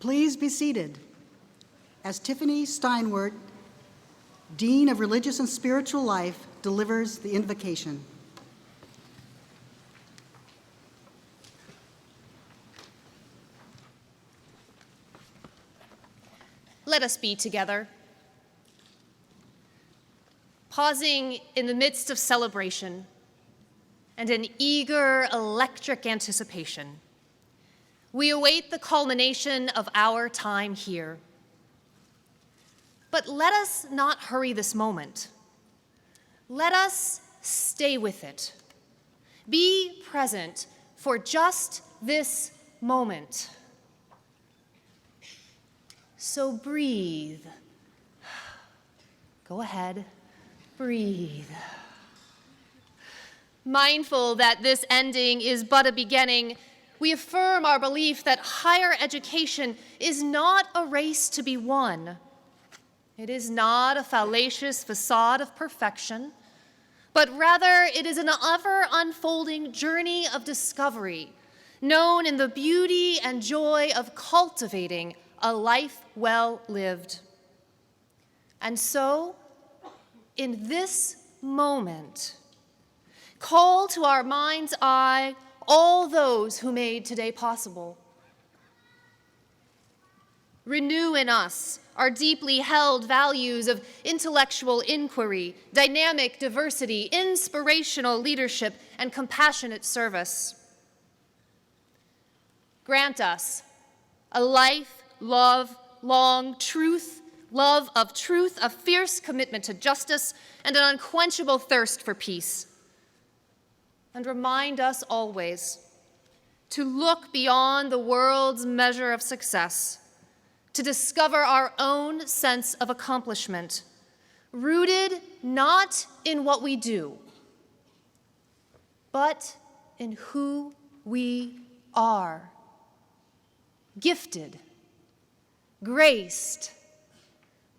Please be seated as Tiffany Steinwert, Dean of Religious and Spiritual Life, delivers the invocation. Let us be together. Pausing in the midst of celebration and an eager, electric anticipation, we await the culmination of our time here. But let us not hurry this moment. Let us stay with it. Be present for just this moment. So breathe. Go ahead, breathe. Mindful that this ending is but a beginning, we affirm our belief that higher education is not a race to be won. It is not a fallacious facade of perfection, but rather it is an ever-unfolding journey of discovery, known in the beauty and joy of cultivating a life well lived. And so, in this moment, call to our mind's eye all those who made today possible. Renew in us our deeply held values of intellectual inquiry, dynamic diversity, inspirational leadership, and compassionate service. Grant us a life, long love of truth, a fierce commitment to justice, and an unquenchable thirst for peace. And remind us always to look beyond the world's measure of success, to discover our own sense of accomplishment, rooted not in what we do, but in who we are. Gifted, graced,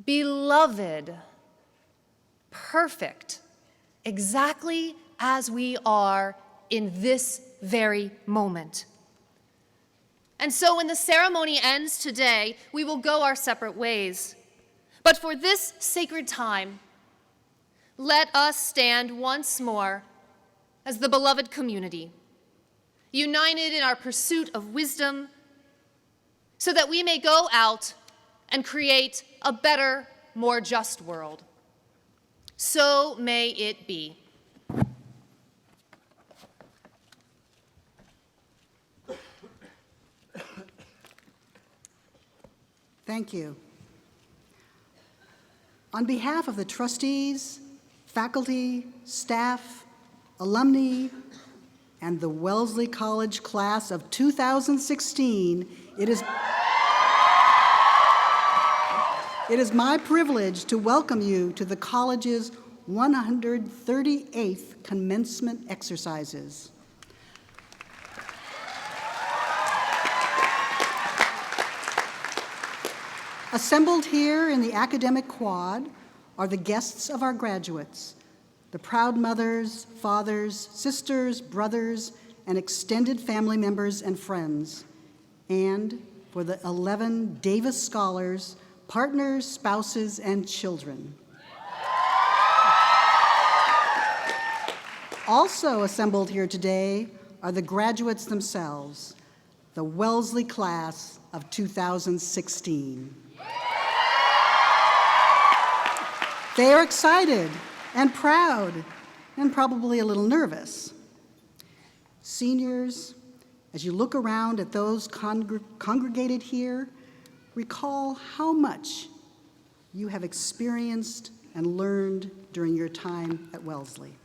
beloved, perfect, exactly as we are in this very moment. And so when the ceremony ends today, we will go our separate ways. But for this sacred time, let us stand once more as the beloved community, united in our pursuit of wisdom, so that we may go out and create a better, more just world. So may it be. Thank you. On behalf of the trustees, faculty, staff, alumni, and the Wellesley College class of 2016, it is my privilege to welcome you to the college's 138th commencement exercises. Assembled here in the academic quad are the guests of our graduates, the proud mothers, fathers, sisters, brothers, and extended family members and friends, and for the 11 Davis Scholars, partners, spouses, and children. Also assembled here today are the graduates themselves, the Wellesley class of 2016. They are excited and proud and probably a little nervous. Seniors, as you look around at those congregated here, recall how much you have experienced and learned during your time at Wellesley.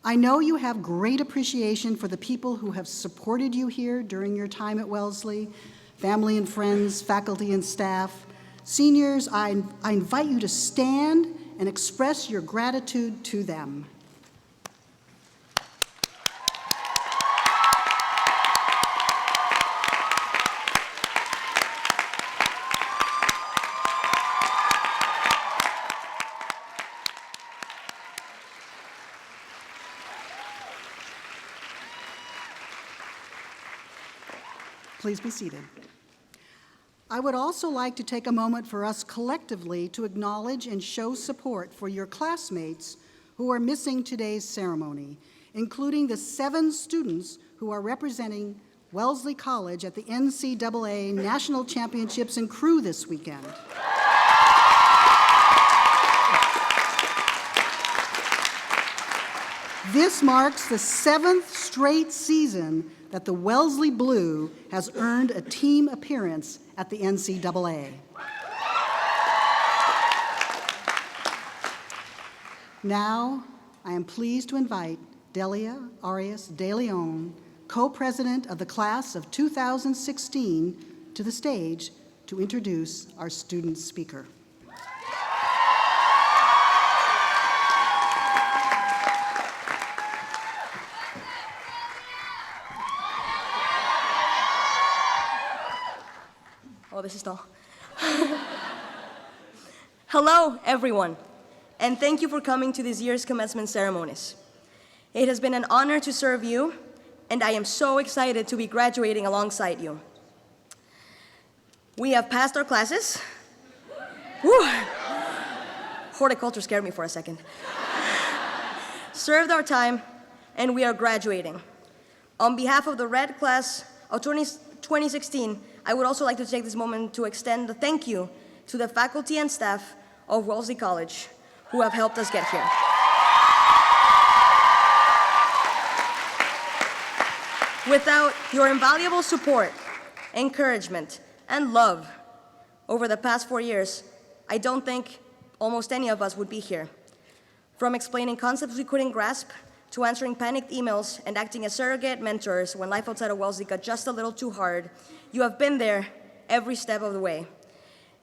I know you have great appreciation for the people who have supported you here during your time at Wellesley, family and friends, faculty and staff. Seniors, I invite you to stand and express your gratitude to them. Please be seated. I would also like to take a moment for us collectively to acknowledge and show support for your classmates who are missing today's ceremony, including the 7 students who are representing Wellesley College at the NCAA National Championships in Crew this weekend. This marks the 7th straight season that the Wellesley Blue has earned a team appearance at the NCAA. Now, I am pleased to invite Delia Arias de Leon, co-president of the class of 2016, to the stage to introduce our student speaker. Oh, this is tall. Hello, everyone, and thank you for coming to this year's commencement ceremonies. It has been an honor to serve you, and I am so excited to be graduating alongside you. We have passed our classes. Whew. Horticulture scared me for a second. Served our time, and we are graduating. On behalf of the Red Class of 2016, I would also like to take this moment to extend a thank you to the faculty and staff of Wellesley College who have helped us get here. Without your invaluable support, encouragement, and love over the past 4 years, I don't think almost any of us would be here. From explaining concepts we couldn't grasp, to answering panicked emails and acting as surrogate mentors when life outside of Wellesley got just a little too hard, you have been there every step of the way.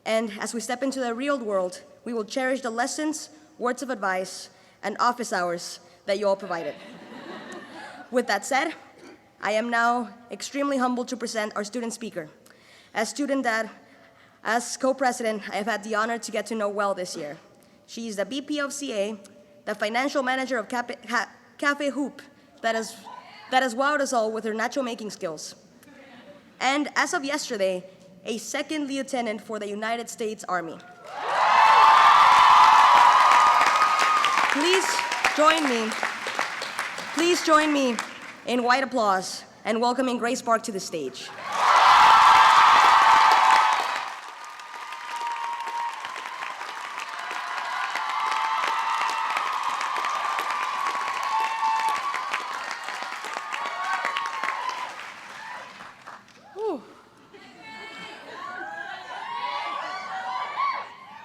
And as we step into the real world, we will cherish the lessons, words of advice, and office hours that you all provided. With that said, I am now extremely humbled to present our student speaker. As student dad, as co-president, I have had the honor to get to know well this year. She is the VP of CA, the financial manager of Cafe Hoop that has wowed us all with her nacho making skills. And as of yesterday, a 2nd lieutenant for the United States Army. Please join me in wide applause and welcoming Grace Park to the stage.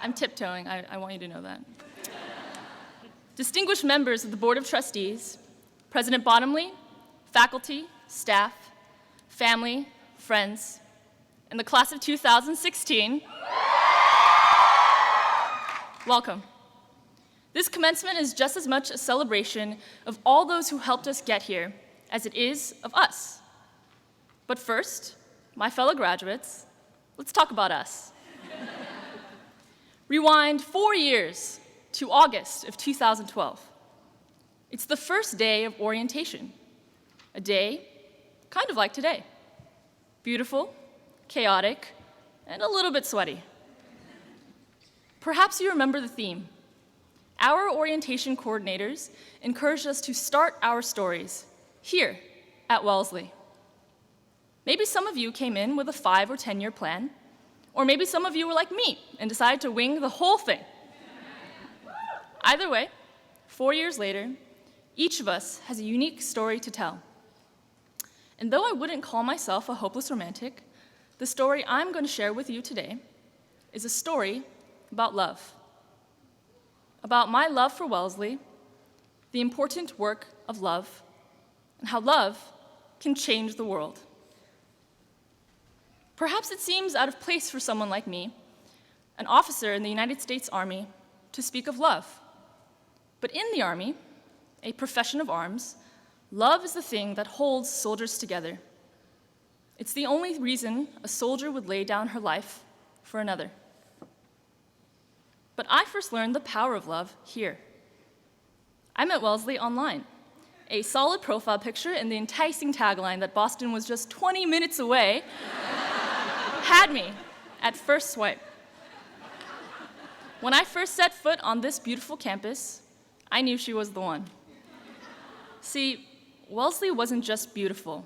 I'm tiptoeing, I want you to know that. Distinguished members of the Board of Trustees, President Bottomley, faculty, staff, family, friends, and the class of 2016, welcome. This commencement is just as much a celebration of all those who helped us get here as it is of us. But first, my fellow graduates, let's talk about us. Rewind 4 years to August of 2012. It's the first day of orientation, a day kind of like today. Beautiful, chaotic, and a little bit sweaty. Perhaps you remember the theme. Our orientation coordinators encouraged us to start our stories here at Wellesley. Maybe some of you came in with a 5 or 10-year plan, or maybe some of you were like me and decided to wing the whole thing. Either way, 4 years later, each of us has a unique story to tell. And though I wouldn't call myself a hopeless romantic, the story I'm going to share with you today is a story about love. About my love for Wellesley, the important work of love, and how love can change the world. Perhaps it seems out of place for someone like me, an officer in the United States Army, to speak of love. But in the Army, a profession of arms, love is the thing that holds soldiers together. It's the only reason a soldier would lay down her life for another. But I first learned the power of love here. I met Wellesley online. A solid profile picture and the enticing tagline that Boston was just 20 minutes away had me at first swipe. When I first set foot on this beautiful campus, I knew she was the one. See, Wellesley wasn't just beautiful.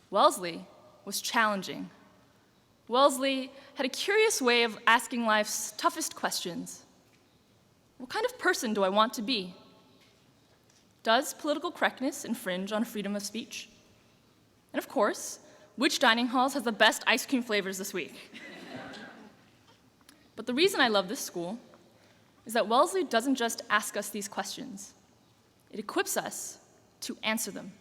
Wellesley was challenging. Wellesley had a curious way of asking life's toughest questions. What kind of person do I want to be? Does political correctness infringe on freedom of speech? And of course, which dining halls has the best ice cream flavors this week? But the reason I love this school is that Wellesley doesn't just ask us these questions. It equips us to answer them.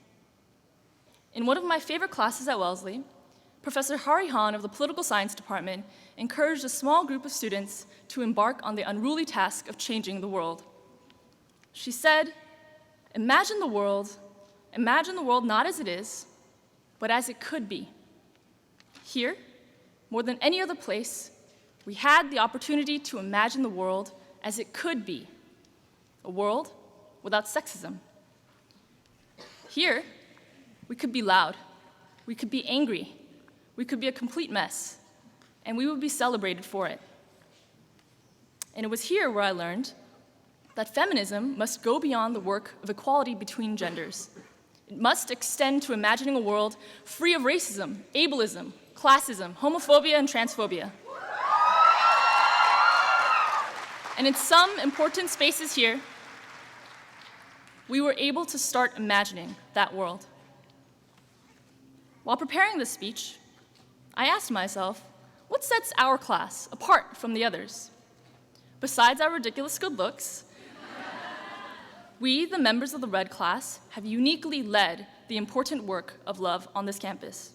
In one of my favorite classes at Wellesley, Professor Hari Han of the Political Science Department encouraged a small group of students to embark on the unruly task of changing the world. She said, imagine the world not as it is, but as it could be. Here, more than any other place, we had the opportunity to imagine the world as it could be, a world without sexism. Here, we could be loud, we could be angry, we could be a complete mess, and we would be celebrated for it. And it was here where I learned that feminism must go beyond the work of equality between genders. It must extend to imagining a world free of racism, ableism, classism, homophobia, and transphobia. And in some important spaces here, we were able to start imagining that world. While preparing this speech, I asked myself, what sets our class apart from the others? Besides our ridiculous good looks, we, the members of the Red class, have uniquely led the important work of love on this campus.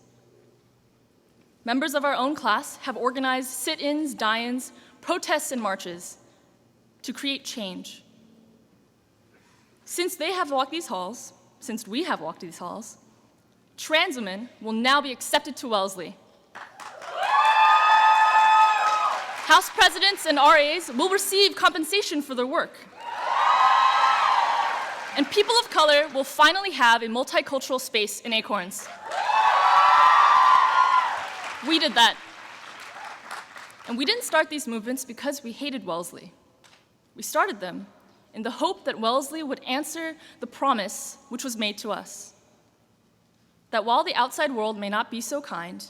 Members of our own class have organized sit-ins, die-ins, protests, and marches to create change. Since we have walked these halls, trans women will now be accepted to Wellesley. House presidents and RAs will receive compensation for their work. And people of color will finally have a multicultural space in Acorns. We did that. And we didn't start these movements because we hated Wellesley. We started them in the hope that Wellesley would answer the promise which was made to us. That while the outside world may not be so kind,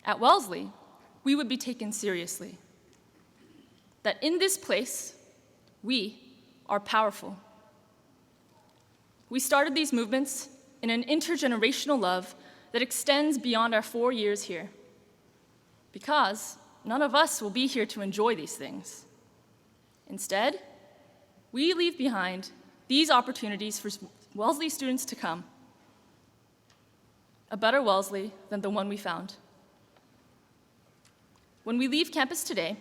at Wellesley, we would be taken seriously. That in this place, we are powerful. We started these movements in an intergenerational love that extends beyond our 4 years here. Because none of us will be here to enjoy these things. Instead, we leave behind these opportunities for Wellesley students to come. A better Wellesley than the one we found. When we leave campus today,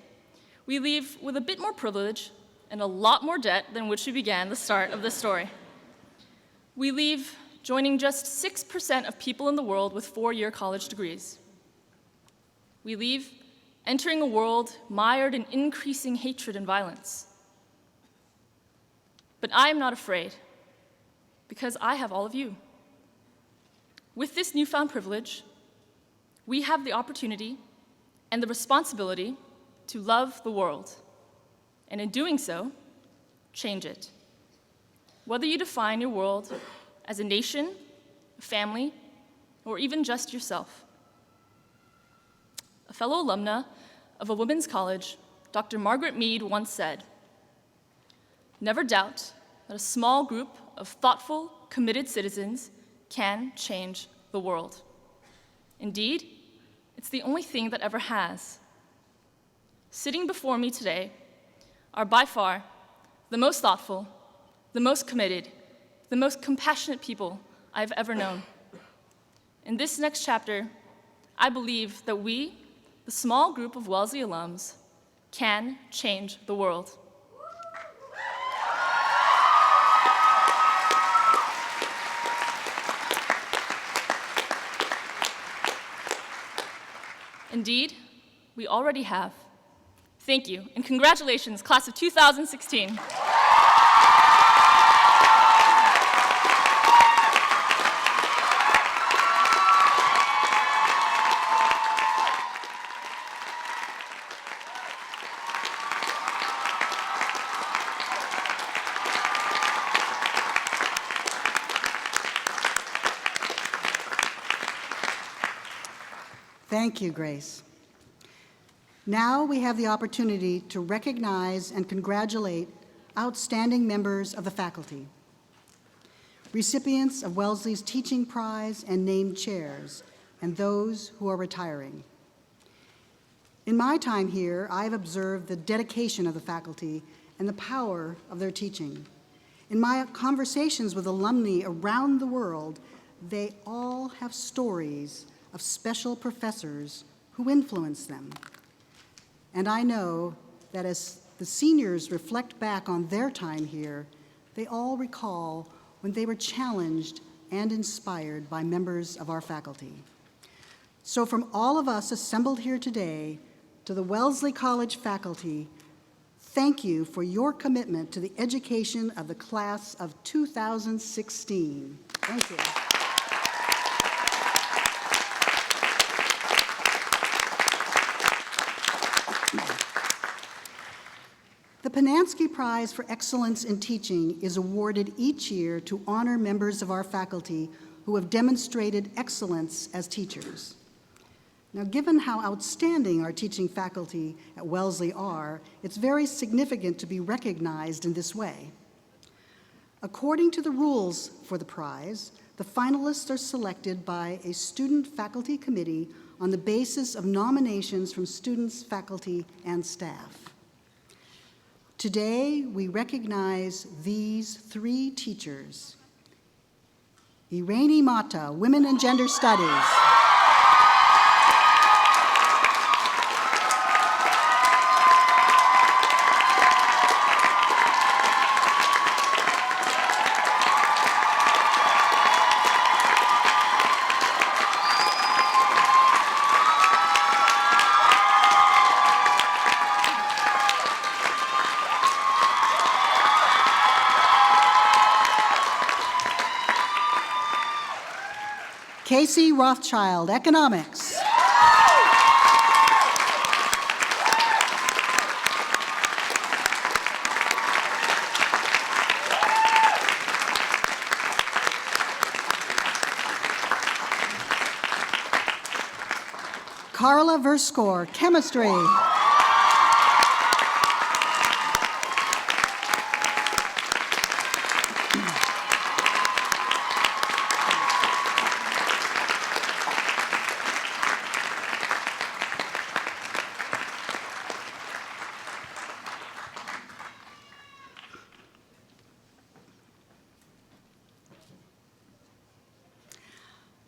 we leave with a bit more privilege and a lot more debt than which we began the start of this story. We leave joining just 6% of people in the world with 4-year college degrees. We leave entering a world mired in increasing hatred and violence. But I am not afraid, because I have all of you. With this newfound privilege, we have the opportunity and the responsibility to love the world, and in doing so, change it. Whether you define your world as a nation, a family, or even just yourself. A fellow alumna of a women's college, Dr. Margaret Mead, once said, "Never doubt that a small group of thoughtful, committed citizens can change the world. Indeed, it's the only thing that ever has." Sitting before me today are by far the most thoughtful, the most committed, the most compassionate people I've ever known. In this next chapter, I believe that we, the small group of Wellesley alums, can change the world. Indeed, we already have. Thank you, and congratulations, class of 2016. Thank you, Grace. Now we have the opportunity to recognize and congratulate outstanding members of the faculty, recipients of Wellesley's Teaching Prize and named chairs, and those who are retiring. In my time here, I have observed the dedication of the faculty and the power of their teaching. In my conversations with alumni around the world, they all have stories of special professors who influenced them. And I know that as the seniors reflect back on their time here, they all recall when they were challenged and inspired by members of our faculty. So from all of us assembled here today, to the Wellesley College faculty, thank you for your commitment to the education of the class of 2016. Thank you. The Pinansky Prize for Excellence in Teaching is awarded each year to honor members of our faculty who have demonstrated excellence as teachers. Now, given how outstanding our teaching faculty at Wellesley are, it's very significant to be recognized in this way. According to the rules for the prize, the finalists are selected by a student-faculty committee on the basis of nominations from students, faculty, and staff. Today, we recognize these three teachers. Irene Mata, Women and Gender Studies. Casey Rothschild, Economics. Carla Verskor, Chemistry.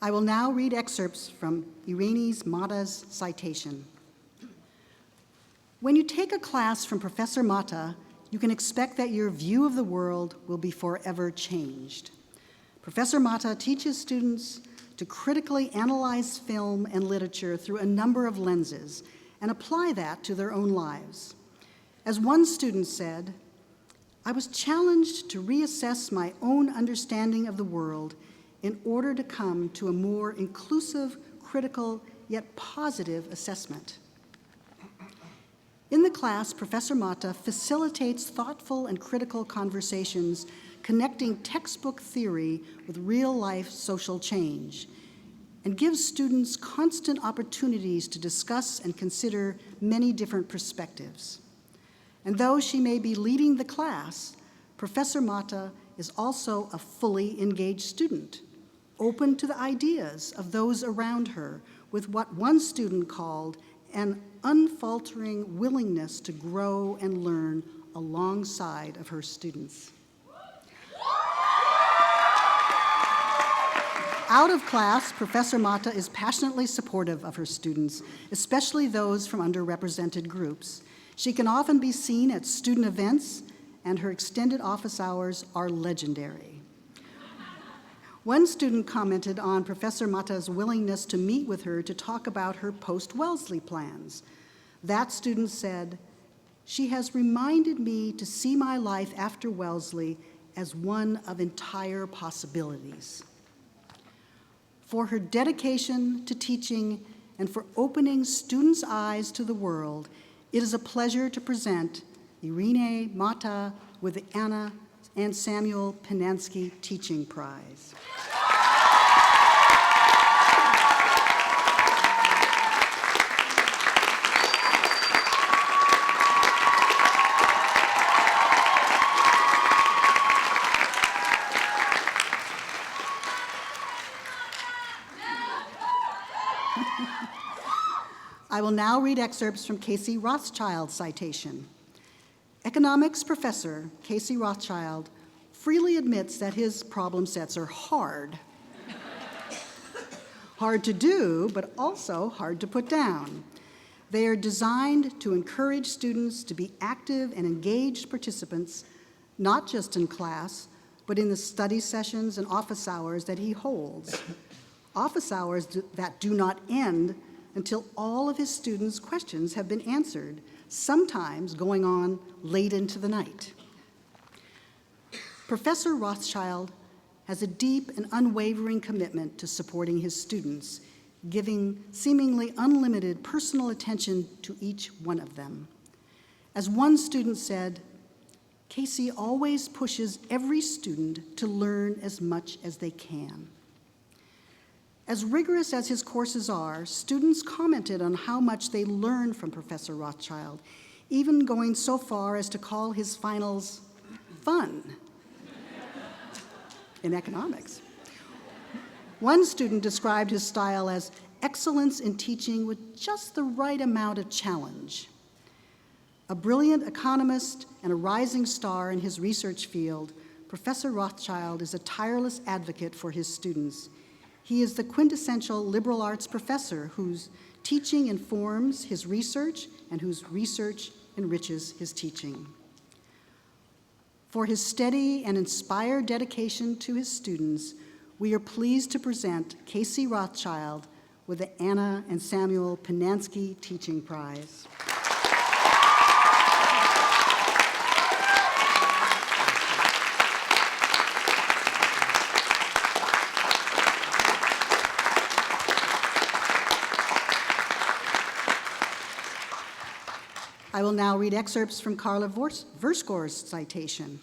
I will now read excerpts from Irene Mata's citation. When you take a class from Professor Mata, you can expect that your view of the world will be forever changed. Professor Mata teaches students to critically analyze film and literature through a number of lenses and apply that to their own lives. As one student said, I was challenged to reassess my own understanding of the world in order to come to a more inclusive, critical, yet positive assessment. In the class, Professor Mata facilitates thoughtful and critical conversations connecting textbook theory with real-life social change, and gives students constant opportunities to discuss and consider many different perspectives. And though she may be leading the class, Professor Mata is also a fully engaged student, open to the ideas of those around her, with what one student called an unfaltering willingness to grow and learn alongside of her students. Out of class, Professor Mata is passionately supportive of her students, especially those from underrepresented groups. She can often be seen at student events, and her extended office hours are legendary. One student commented on Professor Mata's willingness to meet with her to talk about her post-Wellesley plans. That student said, "She has reminded me to see my life after Wellesley as one of entire possibilities." For her dedication to teaching and for opening students' eyes to the world, it is a pleasure to present Irene Mata with the Anna and Samuel Pinansky Teaching Prize. I will now read excerpts from Casey Rothschild's citation. Economics professor Casey Rothschild freely admits that his problem sets are hard. Hard to do, but also hard to put down. They are designed to encourage students to be active and engaged participants, not just in class, but in the study sessions and office hours that he holds. Office hours that do not end until all of his students' questions have been answered, sometimes going on late into the night. Professor Rothschild has a deep and unwavering commitment to supporting his students, giving seemingly unlimited personal attention to each one of them. As one student said, Casey always pushes every student to learn as much as they can. As rigorous as his courses are, students commented on how much they learned from Professor Rothschild, even going so far as to call his finals fun in economics. One student described his style as excellence in teaching with just the right amount of challenge. A brilliant economist and a rising star in his research field, Professor Rothschild is a tireless advocate for his students. He is the quintessential liberal arts professor whose teaching informs his research and whose research enriches his teaching. For his steady and inspired dedication to his students, we are pleased to present Casey Rothschild with the Anna and Samuel Pinansky Teaching Prize. I will now read excerpts from Carla Verskore's citation.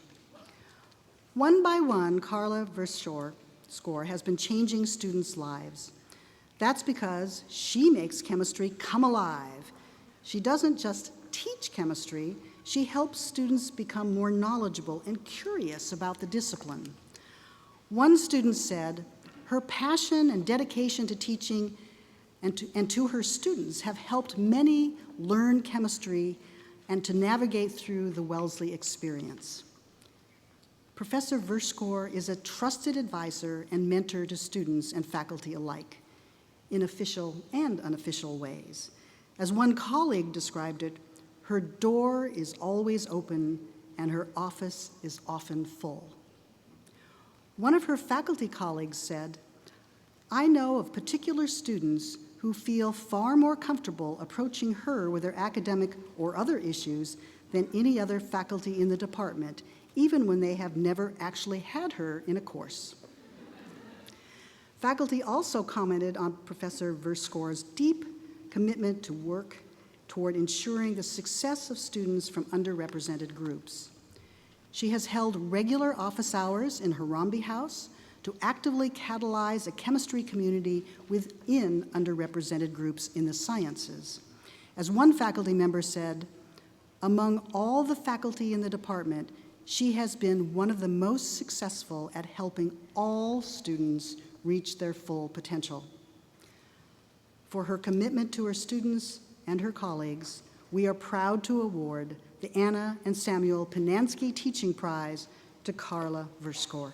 One by one, Carla Verskore has been changing students' lives. That's because she makes chemistry come alive. She doesn't just teach chemistry, she helps students become more knowledgeable and curious about the discipline. One student said, her passion and dedication to teaching and to her students have helped many learn chemistry and to navigate through the Wellesley experience. Professor Verskore is a trusted advisor and mentor to students and faculty alike, in official and unofficial ways. As one colleague described it, her door is always open and her office is often full. One of her faculty colleagues said, I know of particular students who feel far more comfortable approaching her with their academic or other issues than any other faculty in the department, even when they have never actually had her in a course. Faculty also commented on Professor Verskore's deep commitment to work toward ensuring the success of students from underrepresented groups. She has held regular office hours in Harambee House to actively catalyze a chemistry community within underrepresented groups in the sciences. As one faculty member said, among all the faculty in the department, she has been one of the most successful at helping all students reach their full potential. For her commitment to her students and her colleagues, we are proud to award the Anna and Samuel Pinansky Teaching Prize to Carla Verskore.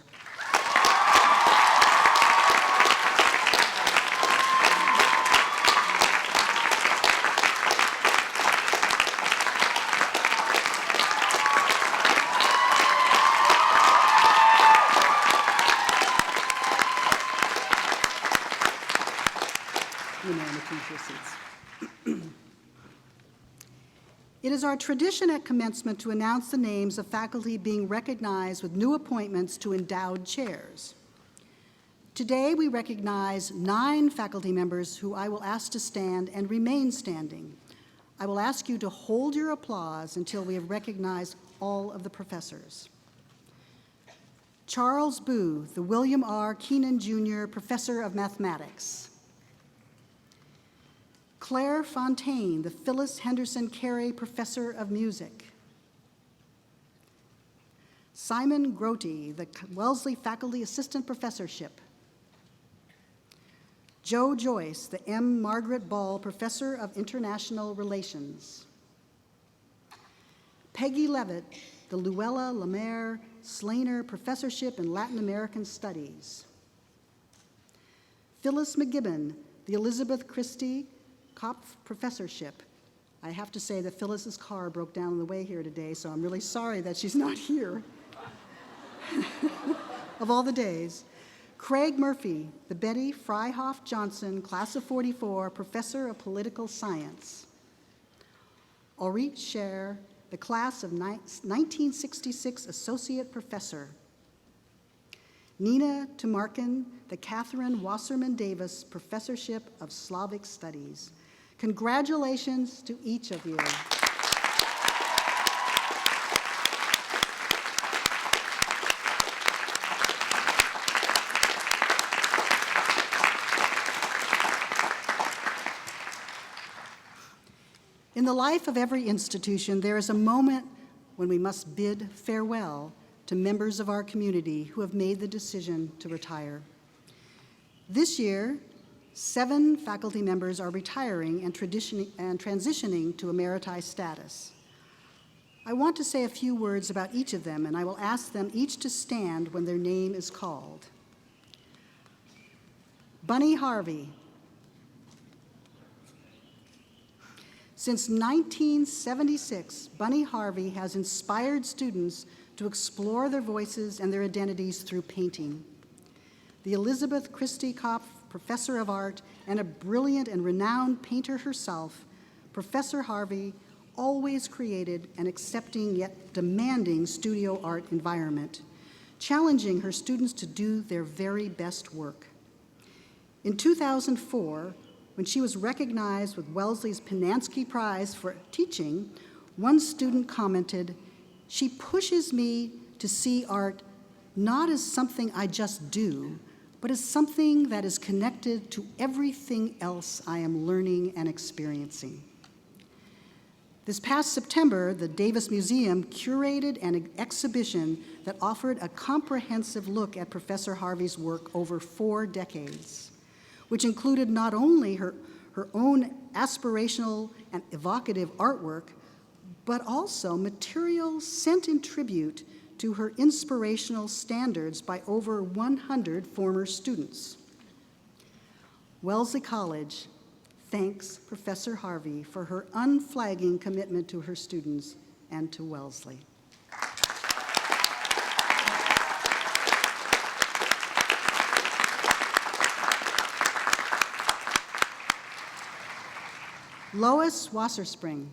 It is our tradition at commencement to announce the names of faculty being recognized with new appointments to endowed chairs. Today, we recognize 9 faculty members who I will ask to stand and remain standing. I will ask you to hold your applause until we have recognized all of the professors. Charles Booth, the William R. Keenan Jr. Professor of Mathematics. Claire Fontaine, the Phyllis Henderson Carey Professor of Music. Simon Grote, the Wellesley Faculty Assistant Professorship. Joe Joyce, the M. Margaret Ball Professor of International Relations. Peggy Levitt, the Luella Lemaire Slaner Professorship in Latin American Studies. Phyllis McGibbon, the Elizabeth Christie Kopf Professorship. I have to say that Phyllis's car broke down on the way here today, so I'm really sorry that she's not here. Of all the days. Craig Murphy, the Betty Freihoff Johnson Class of 44 Professor of Political Science. Orit Sher, the Class of 1966 Associate Professor. Nina Tumarkin, the Catherine Wasserman Davis Professorship of Slavic Studies. Congratulations to each of you. In the life of every institution, there is a moment when we must bid farewell to members of our community who have made the decision to retire. This year, 7 faculty members are retiring and transitioning to emeriti status. I want to say a few words about each of them, and I will ask them each to stand when their name is called. Bunny Harvey. Since 1976, Bunny Harvey has inspired students to explore their voices and their identities through painting. The Elizabeth Christie Kopf Professor of Art and a brilliant and renowned painter herself, Professor Harvey always created an accepting yet demanding studio art environment, challenging her students to do their very best work. In 2004, when she was recognized with Wellesley's Pinansky Prize for teaching, one student commented, "She pushes me to see art not as something I just do, but as something that is connected to everything else I am learning and experiencing." This past September, the Davis Museum curated an exhibition that offered a comprehensive look at Professor Harvey's work over 4 decades, which included not only her own aspirational and evocative artwork, but also material sent in tribute to her inspirational standards by over 100 former students. Wellesley College thanks Professor Harvey for her unflagging commitment to her students and to Wellesley. Lois Wasserspring.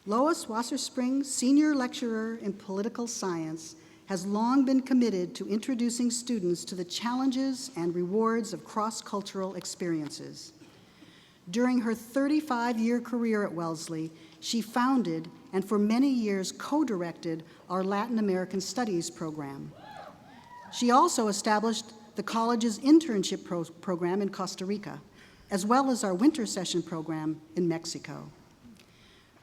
Lois Wasserspring, Senior Lecturer in Political Science, has long been committed to introducing students to the challenges and rewards of cross-cultural experiences. During her 35-year career at Wellesley, she founded and for many years co-directed our Latin American Studies program. She also established the college's internship program in Costa Rica, as well as our winter session program in Mexico.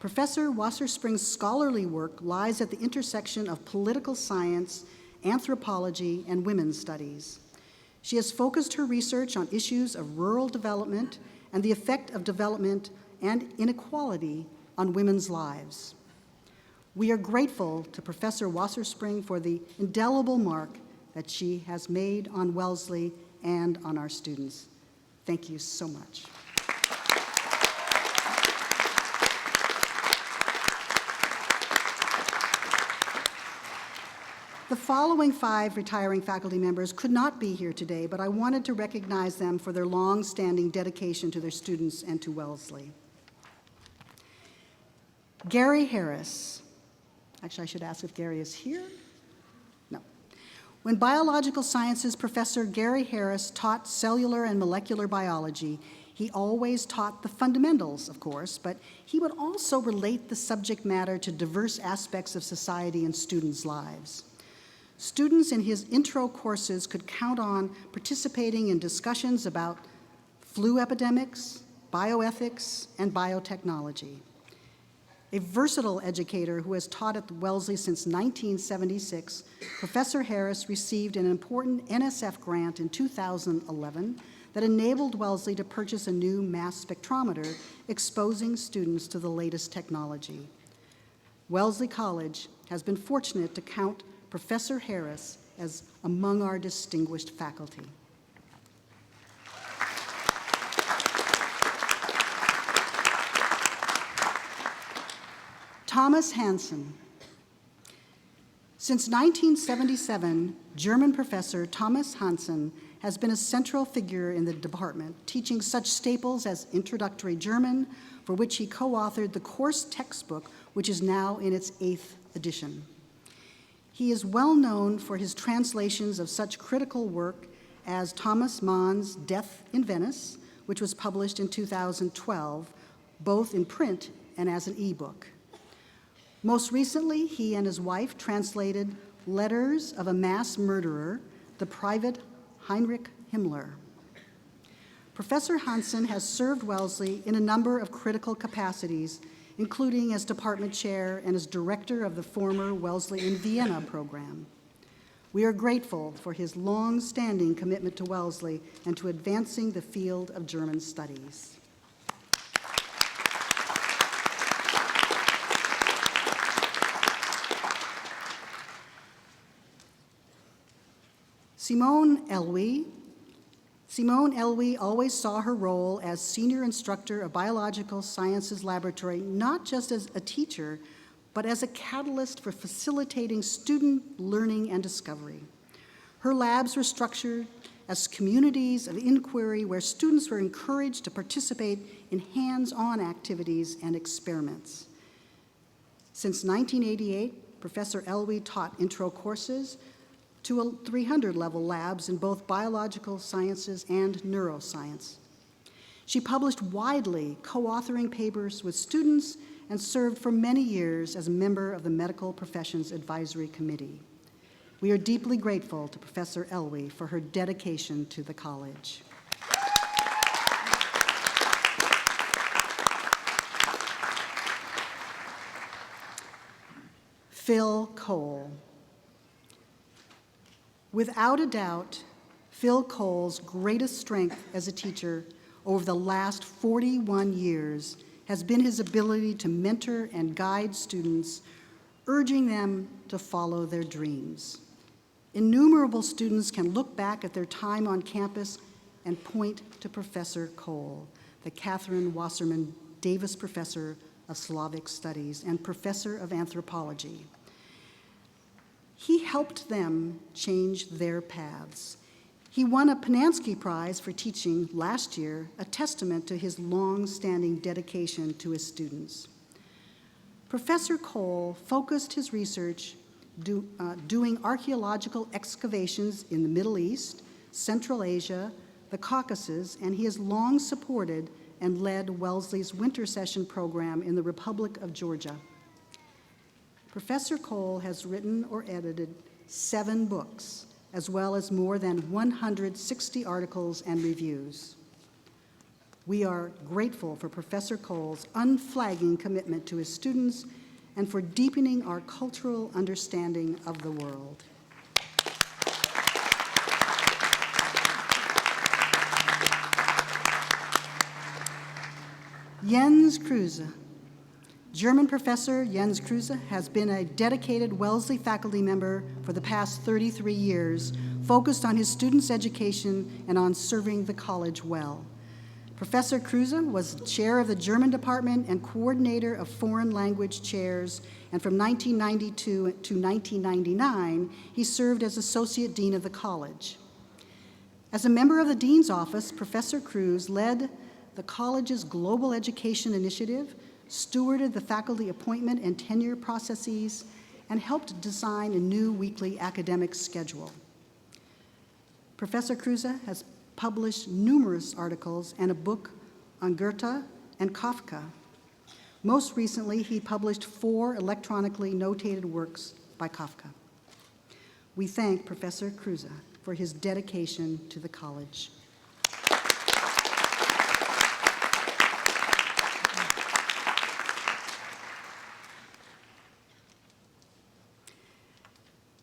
Professor Wasserspring's scholarly work lies at the intersection of political science, anthropology, and women's studies. She has focused her research on issues of rural development and the effect of development and inequality on women's lives. We are grateful to Professor Wasserspring for the indelible mark that she has made on Wellesley and on our students. Thank you so much. The following 5 retiring faculty members could not be here today, but I wanted to recognize them for their long-standing dedication to their students and to Wellesley. Gary Harris. Actually, I should ask if Gary is here. No. When biological sciences professor Gary Harris taught cellular and molecular biology, he always taught the fundamentals, of course, but he would also relate the subject matter to diverse aspects of society and students' lives. Students in his intro courses could count on participating in discussions about flu epidemics, bioethics, and biotechnology. A versatile educator who has taught at Wellesley since 1976, Professor Harris received an important NSF grant in 2011 that enabled Wellesley to purchase a new mass spectrometer, exposing students to the latest technology. Wellesley College has been fortunate to count Professor Harris as among our distinguished faculty. Thomas Hansen. Since 1977, German professor Thomas Hansen has been a central figure in the department, teaching such staples as Introductory German, for which he co-authored the course textbook, which is now in its 8th edition. He is well known for his translations of such critical work as Thomas Mann's Death in Venice, which was published in 2012, both in print and as an e-book. Most recently, he and his wife translated Letters of a Mass Murderer, the Private Heinrich Himmler. Professor Hansen has served Wellesley in a number of critical capacities, including as department chair and as director of the former Wellesley in Vienna program. We are grateful for his long-standing commitment to Wellesley and to advancing the field of German studies. Simone Elwy. Simone Elwy always saw her role as senior instructor of biological sciences laboratory not just as a teacher, but as a catalyst for facilitating student learning and discovery. Her labs were structured as communities of inquiry where students were encouraged to participate in hands-on activities and experiments. Since 1988, Professor Elwy taught intro courses to 300-level labs in both biological sciences and neuroscience. She published widely, co-authoring papers with students, and served for many years as a member of the Medical Professions Advisory Committee. We are deeply grateful to Professor Elwy for her dedication to the college. Phil Cole. Without a doubt, Phil Cole's greatest strength as a teacher over the last 41 years has been his ability to mentor and guide students, urging them to follow their dreams. Innumerable students can look back at their time on campus and point to Professor Cole, the Catherine Wasserman Davis Professor of Slavic Studies and Professor of Anthropology. He helped them change their paths. He won a Pinansky Prize for teaching last year, a testament to his long-standing dedication to his students. Professor Cole focused his research doing archaeological excavations in the Middle East, Central Asia, the Caucasus, and he has long supported and led Wellesley's winter session program in the Republic of Georgia. Professor Cole has written or edited 7 books, as well as more than 160 articles and reviews. We are grateful for Professor Cole's unflagging commitment to his students and for deepening our cultural understanding of the world. Jens Kruse. German professor Jens Kruse has been a dedicated Wellesley faculty member for the past 33 years, focused on his students' education and on serving the college well. Professor Kruse was chair of the German department and coordinator of foreign language chairs, and from 1992 to 1999, he served as associate dean of the college. As a member of the dean's office, Professor Kruse led the college's global education initiative, stewarded the faculty appointment and tenure processes, and helped design a new weekly academic schedule. Professor Kruse has published numerous articles and a book on Goethe and Kafka. Most recently, he published 4 electronically notated works by Kafka. We thank Professor Kruse for his dedication to the college.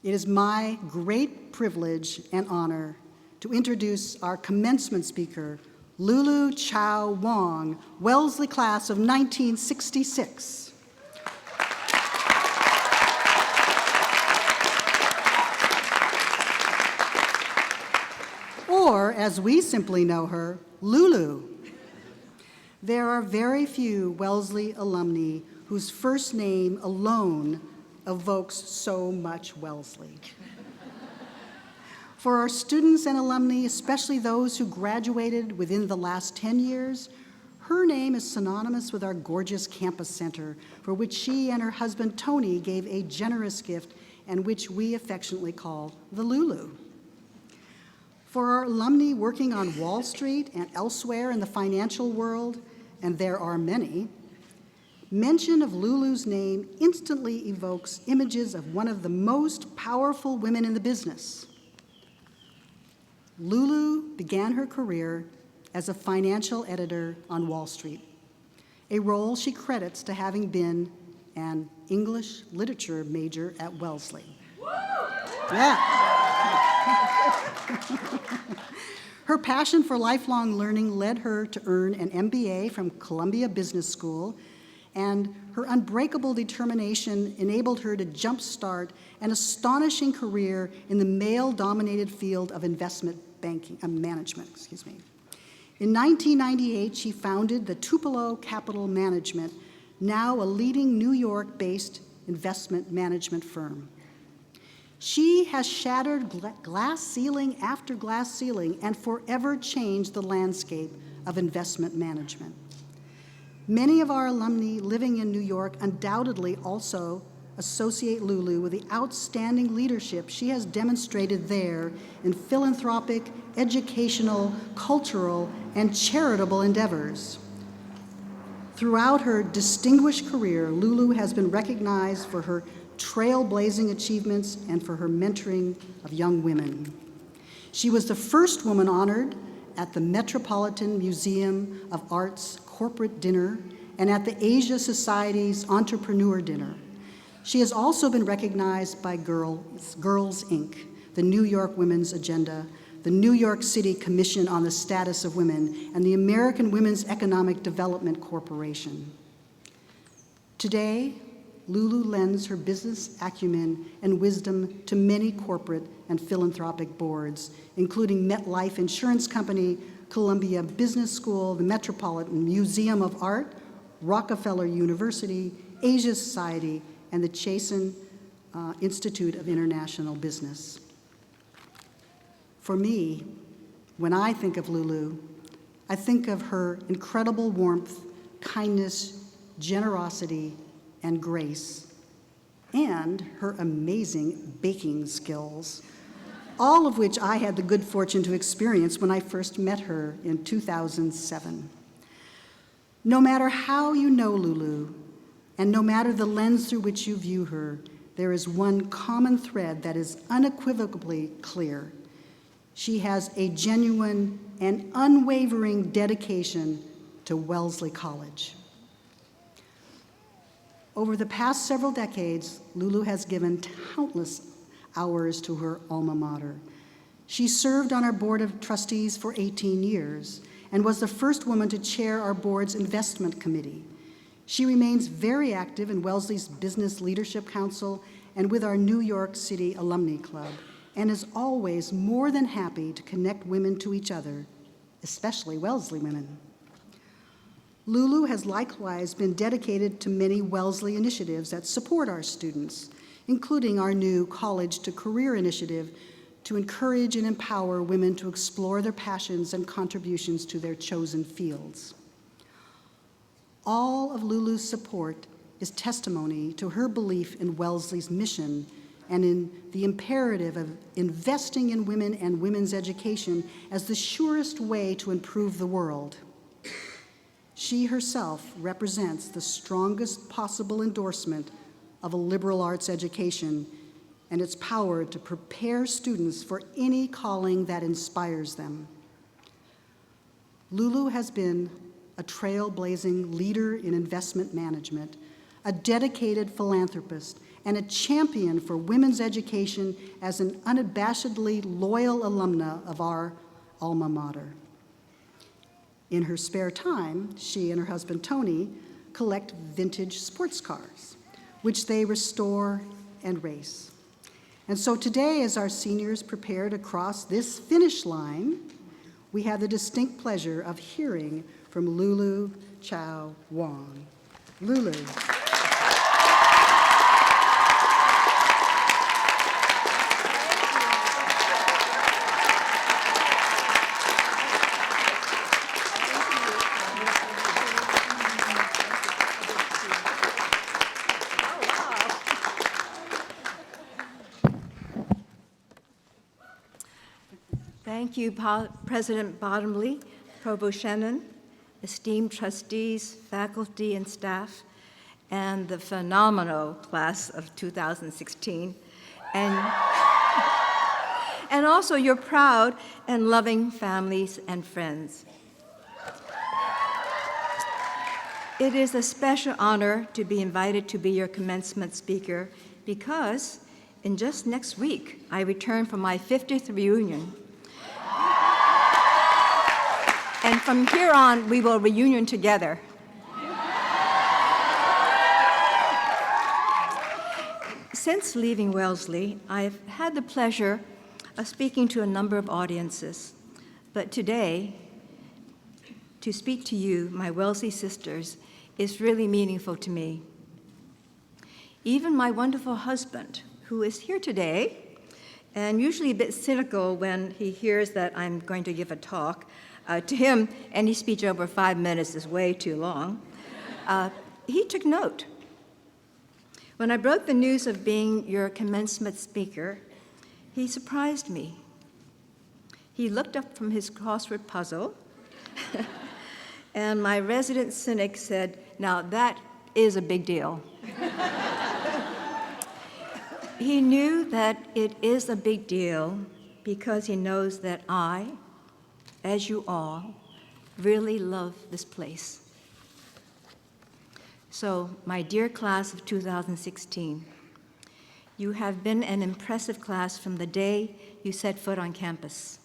It is my great privilege and honor to introduce our commencement speaker, Lulu Chow Wong, Wellesley class of 1966. Or, as we simply know her, Lulu. There are very few Wellesley alumni whose first name alone evokes so much Wellesley. For our students and alumni, especially those who graduated within the last 10 years, her name is synonymous with our gorgeous campus center, for which she and her husband Tony gave a generous gift and which we affectionately call the Lulu. For our alumni working on Wall Street and elsewhere in the financial world, and there are many, mention of Lulu's name instantly evokes images of one of the most powerful women in the business. Lulu began her career as a financial editor on Wall Street, a role she credits to having been an English literature major at Wellesley. Yeah. Her passion for lifelong learning led her to earn an MBA from Columbia Business School, and her unbreakable determination enabled her to jumpstart an astonishing career in the male-dominated field of investment banking, management. In 1998, she founded the Tupelo Capital Management, now a leading New York-based investment management firm. She has shattered glass ceiling after glass ceiling and forever changed the landscape of investment management. Many of our alumni living in New York undoubtedly also associate Lulu with the outstanding leadership she has demonstrated there in philanthropic, educational, cultural, and charitable endeavors. Throughout her distinguished career, Lulu has been recognized for her trailblazing achievements and for her mentoring of young women. She was the first woman honored at the Metropolitan Museum of Art's corporate dinner and at the Asia Society's entrepreneur dinner. She has also been recognized by Girls Inc., the New York Women's Agenda, the New York City Commission on the Status of Women, and the American Women's Economic Development Corporation. Today, Lulu lends her business acumen and wisdom to many corporate and philanthropic boards, including MetLife Insurance Company, Columbia Business School, the Metropolitan Museum of Art, Rockefeller University, Asia Society, and the Chasen Institute of International Business. For me, when I think of Lulu, I think of her incredible warmth, kindness, generosity, and grace, and her amazing baking skills, all of which I had the good fortune to experience when I first met her in 2007. No matter how you know Lulu, and no matter the lens through which you view her, there is one common thread that is unequivocally clear. She has a genuine and unwavering dedication to Wellesley College. Over the past several decades, Lulu has given countless hours to her alma mater. She served on our board of trustees for 18 years and was the first woman to chair our board's investment committee. She remains very active in Wellesley's Business Leadership Council and with our New York City Alumni Club, and is always more than happy to connect women to each other, especially Wellesley women. Lulu has likewise been dedicated to many Wellesley initiatives that support our students, including our new College to Career initiative to encourage and empower women to explore their passions and contributions to their chosen fields. All of Lulu's support is testimony to her belief in Wellesley's mission and in the imperative of investing in women and women's education as the surest way to improve the world. She herself represents the strongest possible endorsement of a liberal arts education and its power to prepare students for any calling that inspires them. Lulu has been a trailblazing leader in investment management, a dedicated philanthropist, and a champion for women's education as an unabashedly loyal alumna of our alma mater. In her spare time, she and her husband Tony collect vintage sports cars, which they restore and race. And so today, as our seniors prepare to cross this finish line, we have the distinct pleasure of hearing from Lulu Chow Wong. Lulu. Thank you, President Bottomley, Provost Shannon, esteemed trustees, faculty, and staff, and the phenomenal class of 2016, and also your proud and loving families and friends. It is a special honor to be invited to be your commencement speaker because in just next week, I return from my 50th reunion. And from here on, we will reunion together. Since leaving Wellesley, I've had the pleasure of speaking to a number of audiences. But today, to speak to you, my Wellesley sisters, is really meaningful to me. Even my wonderful husband, who is here today, and usually a bit cynical when he hears that I'm going to give a talk, to him, any speech over 5 minutes is way too long. He took note. When I broke the news of being your commencement speaker, he surprised me. He looked up from his crossword puzzle, and my resident cynic said, "Now that is a big deal." He knew that it is a big deal because he knows that I, as you all, really love this place. So, my dear class of 2016, you have been an impressive class from the day you set foot on campus.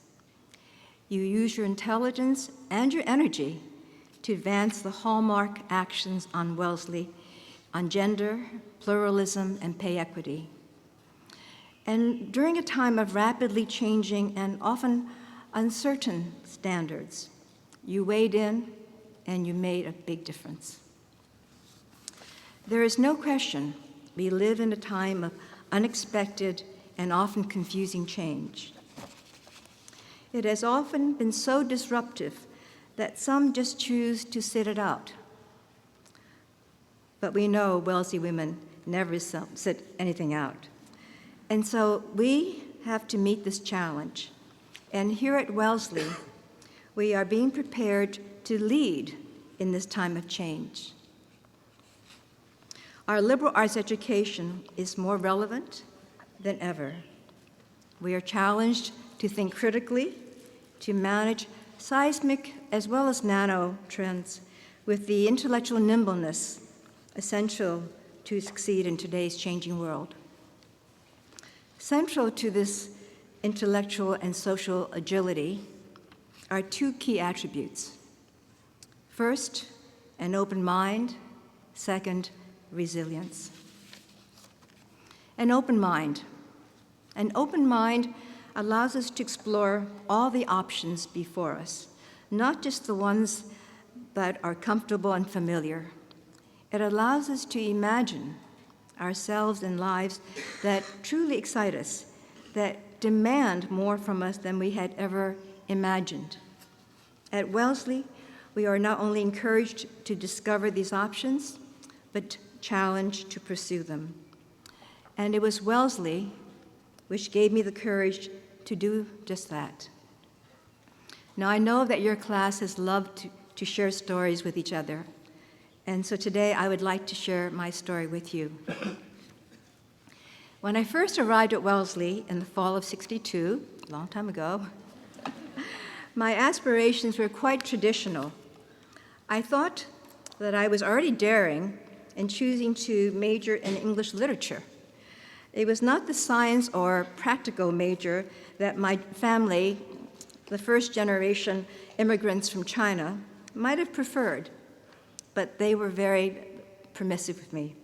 You use your intelligence and your energy to advance the hallmark actions on Wellesley on gender, pluralism, and pay equity. And during a time of rapidly changing and often uncertain standards, you weighed in and you made a big difference. There is no question we live in a time of unexpected and often confusing change. It has often been so disruptive that some just choose to sit it out. But we know Wellesley women never sit anything out. And so we have to meet this challenge. And here at Wellesley, we are being prepared to lead in this time of change. Our liberal arts education is more relevant than ever. We are challenged to think critically, to manage seismic as well as nano trends with the intellectual nimbleness essential to succeed in today's changing world. Central to this intellectual and social agility are two key attributes. First, an open mind. Second, resilience. An open mind. An open mind allows us to explore all the options before us, not just the ones that are comfortable and familiar. It allows us to imagine ourselves in lives that truly excite us, that demand more from us than we had ever imagined. At Wellesley, we are not only encouraged to discover these options, but challenged to pursue them. And it was Wellesley which gave me the courage to do just that. Now, I know that your class has loved to share stories with each other, and so today I would like to share my story with you. When I first arrived at Wellesley in the fall of '62, a long time ago, my aspirations were quite traditional. I thought that I was already daring in choosing to major in English literature It was not the science or practical major that my family, the first generation immigrants from China, might have preferred, but they were very permissive with me.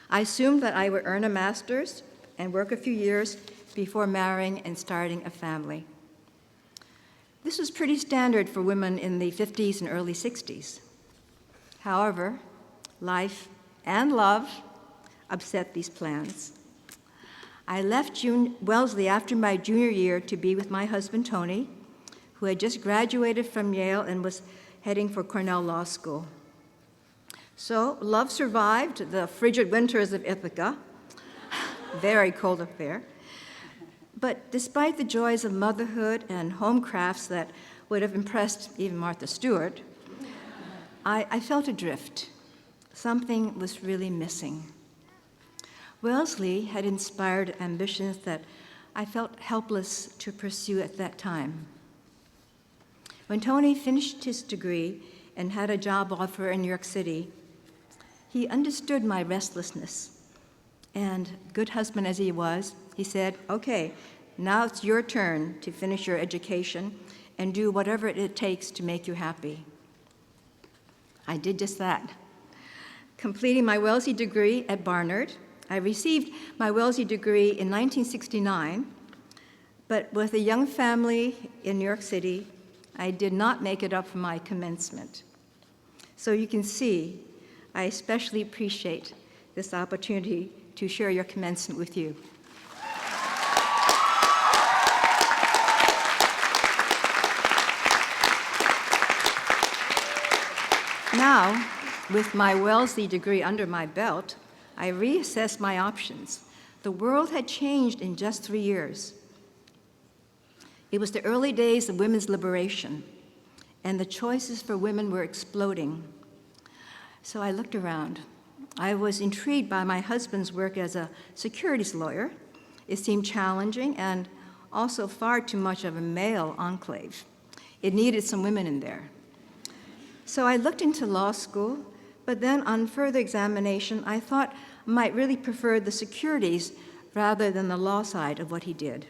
I assumed that I would earn a master's and work a few years before marrying and starting a family. This was pretty standard for women in the 50s and early 60s. However, life and love upset these plans. I left Wellesley after my junior year to be with my husband, Tony, who had just graduated from Yale and was heading for Cornell Law School. So love survived the frigid winters of Ithaca, very cold up there. But despite the joys of motherhood and home crafts that would have impressed even Martha Stewart, I felt adrift. Something was really missing. Wellesley had inspired ambitions that I felt helpless to pursue at that time. When Tony finished his degree and had a job offer in New York City, he understood my restlessness. And good husband as he was, he said, "Okay, now it's your turn to finish your education and do whatever it takes to make you happy." I did just that. Completing my Wellesley degree at Barnard, I received my Wellesley degree in 1969, but with a young family in New York City, I did not make it up for my commencement. So you can see, I especially appreciate this opportunity to share your commencement with you. Now, with my Wellesley degree under my belt, I reassessed my options. The world had changed in just 3 years. It was the early days of women's liberation, and the choices for women were exploding. So I looked around. I was intrigued by my husband's work as a securities lawyer. It seemed challenging and also far too much of a male enclave. It needed some women in there. So I looked into law school, but then on further examination, I thought I might really prefer the securities rather than the law side of what he did.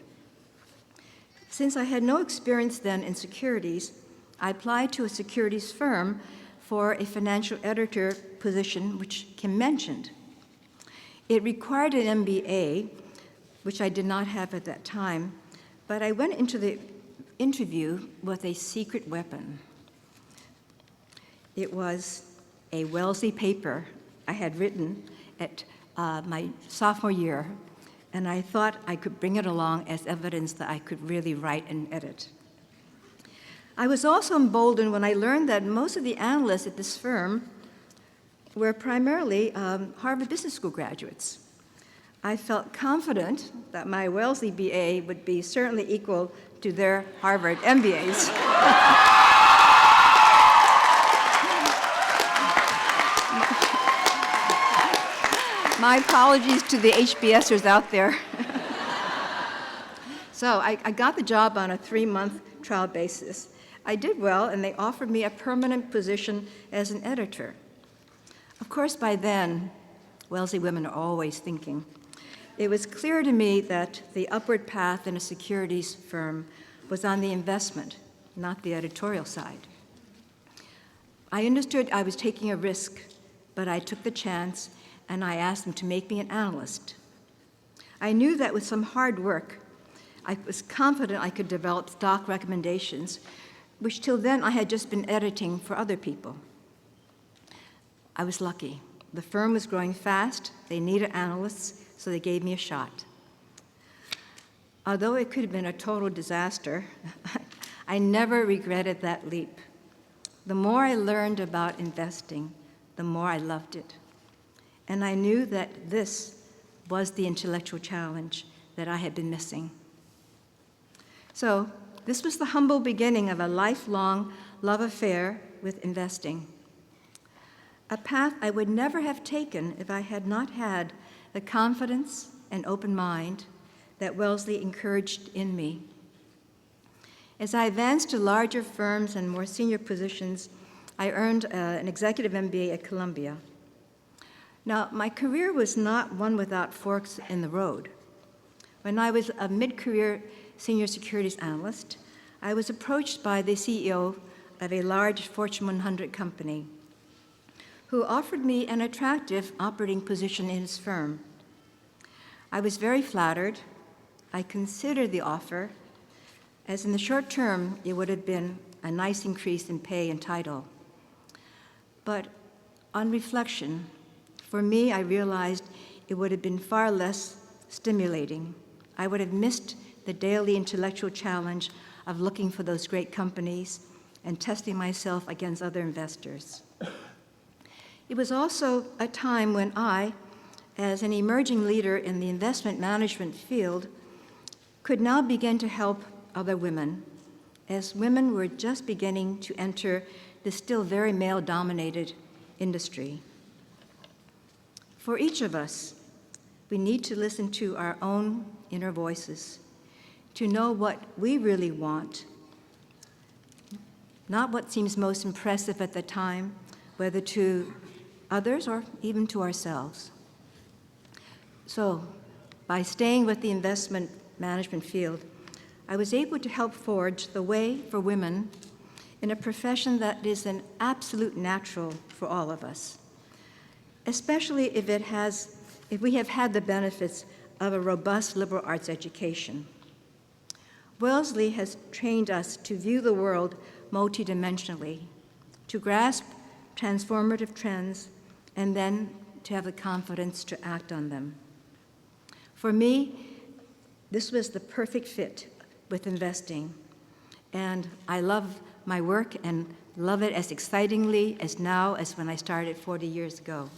Since I had no experience then in securities, I applied to a securities firm for a financial editor position, which Kim mentioned. It required an MBA, which I did not have at that time, but I went into the interview with a secret weapon. It was a Wellesley paper I had written at my sophomore year, and I thought I could bring it along as evidence that I could really write and edit. I was also emboldened when I learned that most of the analysts at this firm were primarily Harvard Business School graduates. I felt confident that my Wellesley BA would be certainly equal to their Harvard MBAs. My apologies to the HBSers out there. So I got the job on a 3-month trial basis. I did well, and they offered me a permanent position as an editor. Of course, by then, Wellesley women are always thinking. It was clear to me that the upward path in a securities firm was on the investment, not the editorial side. I understood I was taking a risk, but I took the chance, and I asked them to make me an analyst. I knew that with some hard work, I was confident I could develop stock recommendations, which till then I had just been editing for other people. I was lucky. The firm was growing fast, they needed analysts, so they gave me a shot. Although it could have been a total disaster, I never regretted that leap. The more I learned about investing, the more I loved it. And I knew that this was the intellectual challenge that I had been missing. So this was the humble beginning of a lifelong love affair with investing, a path I would never have taken if I had not had the confidence and open mind that Wellesley encouraged in me. As I advanced to larger firms and more senior positions, I earned an executive MBA at Columbia. Now, my career was not one without forks in the road. When I was a mid-career senior securities analyst, I was approached by the CEO of a large Fortune 100 company who offered me an attractive operating position in his firm. I was very flattered. I considered the offer, as in the short term, it would have been a nice increase in pay and title. But on reflection, for me, I realized it would have been far less stimulating. I would have missed the daily intellectual challenge of looking for those great companies and testing myself against other investors. It was also a time when I, as an emerging leader in the investment management field, could now begin to help other women, as women were just beginning to enter the still very male-dominated industry. For each of us, we need to listen to our own inner voices, to know what we really want, not what seems most impressive at the time, whether to others or even to ourselves. So, by staying with the investment management field, I was able to help forge the way for women in a profession that is an absolute natural for all of us, especially if we have had the benefits of a robust liberal arts education. Wellesley has trained us to view the world multidimensionally, to grasp transformative trends, and then to have the confidence to act on them. For me, this was the perfect fit with investing, and I love my work and love it as excitingly as now as when I started 40 years ago.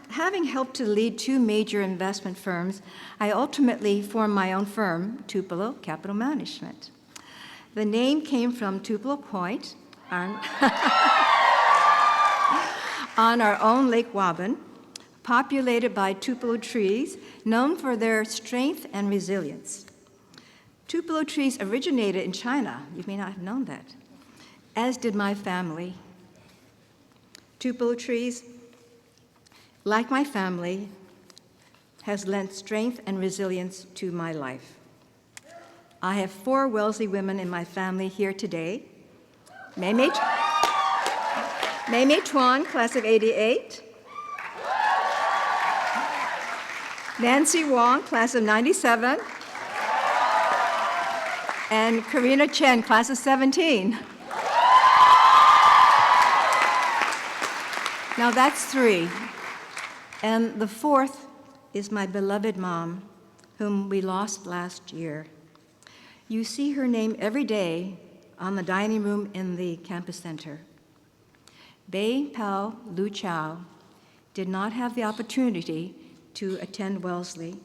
Having helped to lead two major investment firms, I ultimately formed my own firm, Tupelo Capital Management. The name came from Tupelo Point on our own Lake Waban, populated by Tupelo trees, known for their strength and resilience. Tupelo trees originated in China. You may not have known that, as did my family. Tupelo trees, like my family, has lent strength and resilience to my life. I have 4 Wellesley women in my family here today. Mei Tuan, class of '88. Nancy Wong, class of '97. And Karina Chen, class of '17. Now that's 3. And the 4th is my beloved mom, whom we lost last year. You see her name every day on the dining room in the campus center. Bei Pao Lu Chao did not have the opportunity to attend Wellesley,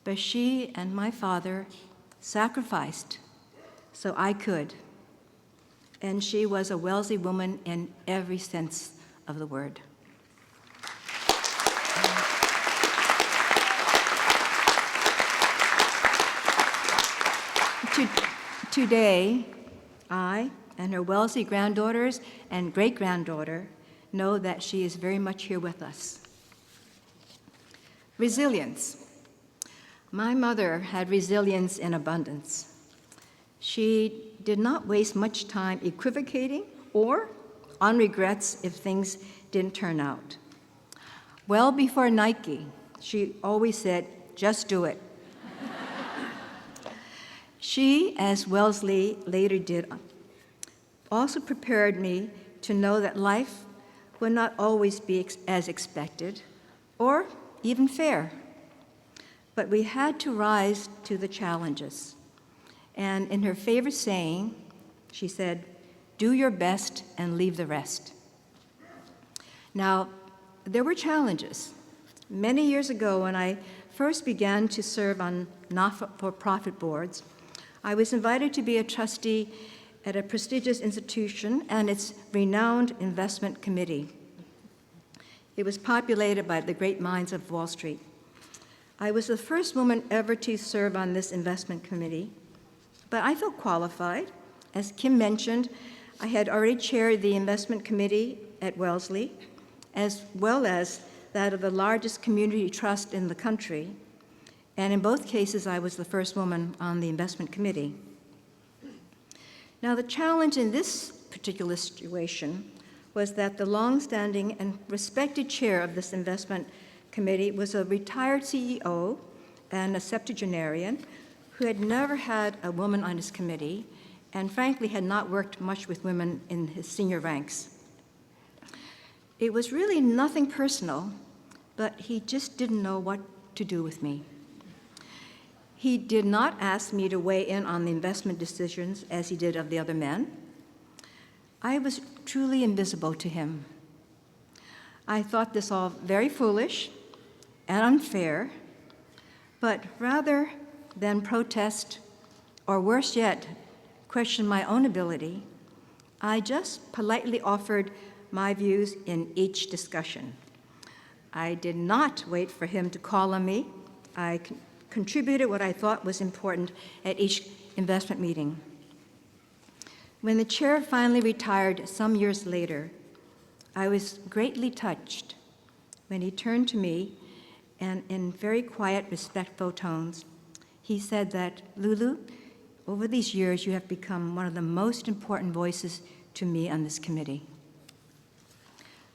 but she and my father sacrificed so I could. And she was a Wellesley woman in every sense of the word. Today, I and her Wellesley granddaughters and great-granddaughter know that she is very much here with us. Resilience. My mother had resilience in abundance. She did not waste much time equivocating or on regrets if things didn't turn out. Well before Nike, she always said, "Just do it." She, as Wellesley later did, also prepared me to know that life would not always be as expected or even fair, but we had to rise to the challenges. And in her favorite saying, she said, "Do your best and leave the rest." Now, there were challenges. Many years ago, when I first began to serve on not-for-profit boards, I was invited to be a trustee at a prestigious institution and its renowned investment committee. It was populated by the great minds of Wall Street. I was the first woman ever to serve on this investment committee, but I felt qualified. As Kim mentioned, I had already chaired the investment committee at Wellesley, as well as that of the largest community trust in the country, and in both cases, I was the first woman on the investment committee. Now, the challenge in this particular situation was that the longstanding and respected chair of this investment committee was a retired CEO and a septuagenarian who had never had a woman on his committee and frankly had not worked much with women in his senior ranks. It was really nothing personal, but he just didn't know what to do with me. He did not ask me to weigh in on the investment decisions as he did of the other men. I was truly invisible to him. I thought this all very foolish and unfair, but rather than protest, or worse yet, question my own ability, I just politely offered my views in each discussion. I did not wait for him to call on me. I contributed what I thought was important at each investment meeting. When the chair finally retired some years later, I was greatly touched when he turned to me and in very quiet, respectful tones, he said that, "Lulu, over these years you have become one of the most important voices to me on this committee."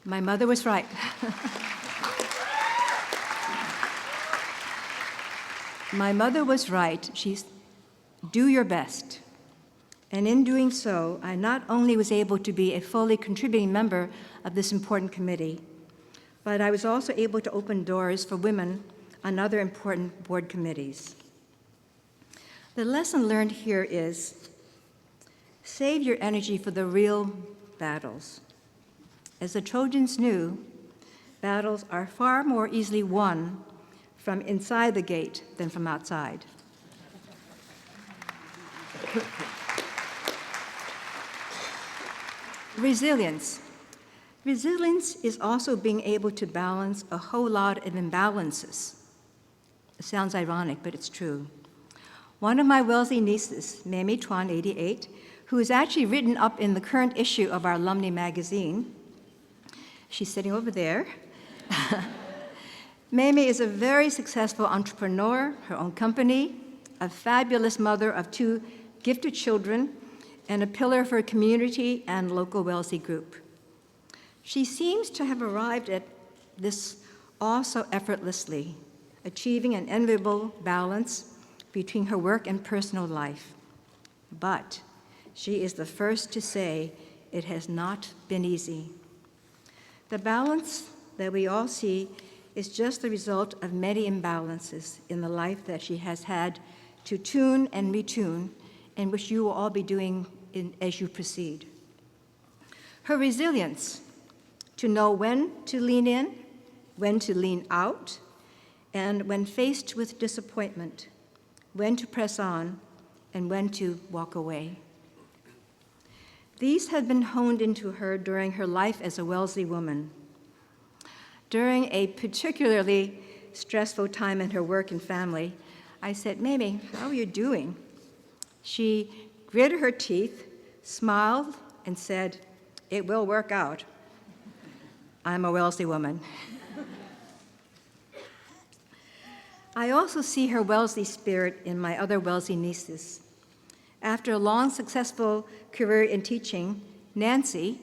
My mother was right. My mother was right. She's, do your best. And in doing so, I not only was able to be a fully contributing member of this important committee, but I was also able to open doors for women on other important board committees. The lesson learned here is save your energy for the real battles. As the Trojans knew, battles are far more easily won from inside the gate than from outside. Resilience. Resilience is also being able to balance a whole lot of imbalances. It sounds ironic, but it's true. One of my Wellesley nieces, Mamie Twan, 88, who is actually written up in the current issue of our alumni magazine, she's sitting over there. Mamie is a very successful entrepreneur, her own company, a fabulous mother of 2 gifted children, and a pillar for a community and local Wellesley group. She seems to have arrived at this all so effortlessly, achieving an enviable balance between her work and personal life. But she is the first to say it has not been easy. The balance that we all see is just the result of many imbalances in the life that she has had to tune and retune, and which you will all be doing as you proceed. Her resilience to know when to lean in, when to lean out, and when faced with disappointment, when to press on, and when to walk away. These have been honed into her during her life as a Wellesley woman. During a particularly stressful time in her work and family, I said, "Mamie, how are you doing?" She gritted her teeth, smiled, and said, "It will work out. I'm a Wellesley woman." I also see her Wellesley spirit in my other Wellesley nieces. After a long, successful career in teaching, Nancy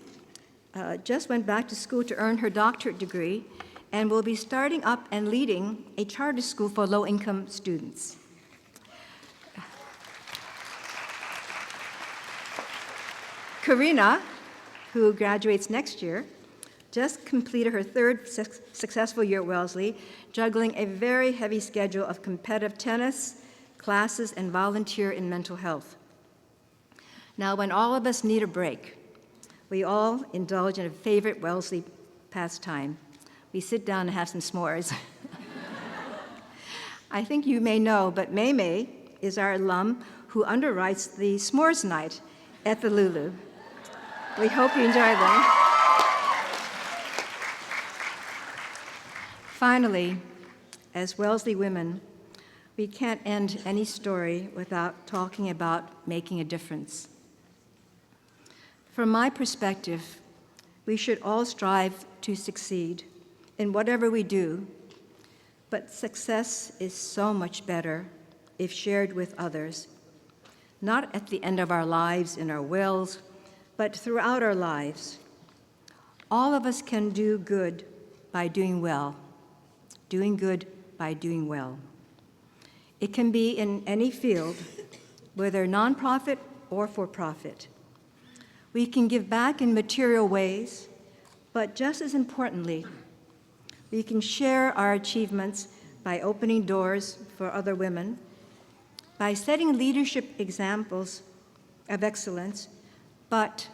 just went back to school to earn her doctorate degree and will be starting up and leading a charter school for low-income students. Karina, who graduates next year, just completed her 3rd successful year at Wellesley, juggling a very heavy schedule of competitive tennis, classes, and volunteer in mental health. Now, when all of us need a break, we all indulge in a favorite Wellesley pastime. We sit down and have some s'mores. I think you may know, but Maymay is our alum who underwrites the s'mores night at the Lulu. We hope you enjoy them. Finally, as Wellesley women, we can't end any story without talking about making a difference. From my perspective, We should all strive to succeed in whatever we do, but success is so much better if shared with others, not at the end of our lives in our wills, but throughout our lives. All of us can do good by doing well, doing good by doing well. It can be in any field, whether nonprofit or for-profit. We can give back in material ways, but just as importantly, we can share our achievements by opening doors for other women, by setting leadership examples of excellence, but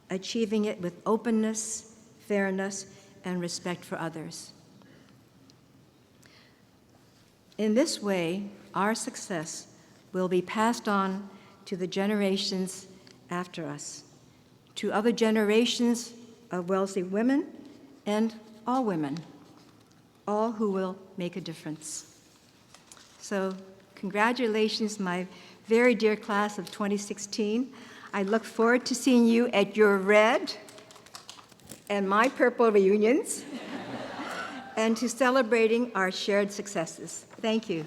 achieving it with openness, fairness, and respect for others. In this way, our success will be passed on to the generations after us, to other generations of Wellesley women and all women, all who will make a difference. So congratulations, my very dear class of 2016. I look forward to seeing you at your red and my purple reunions and to celebrating our shared successes. Thank you.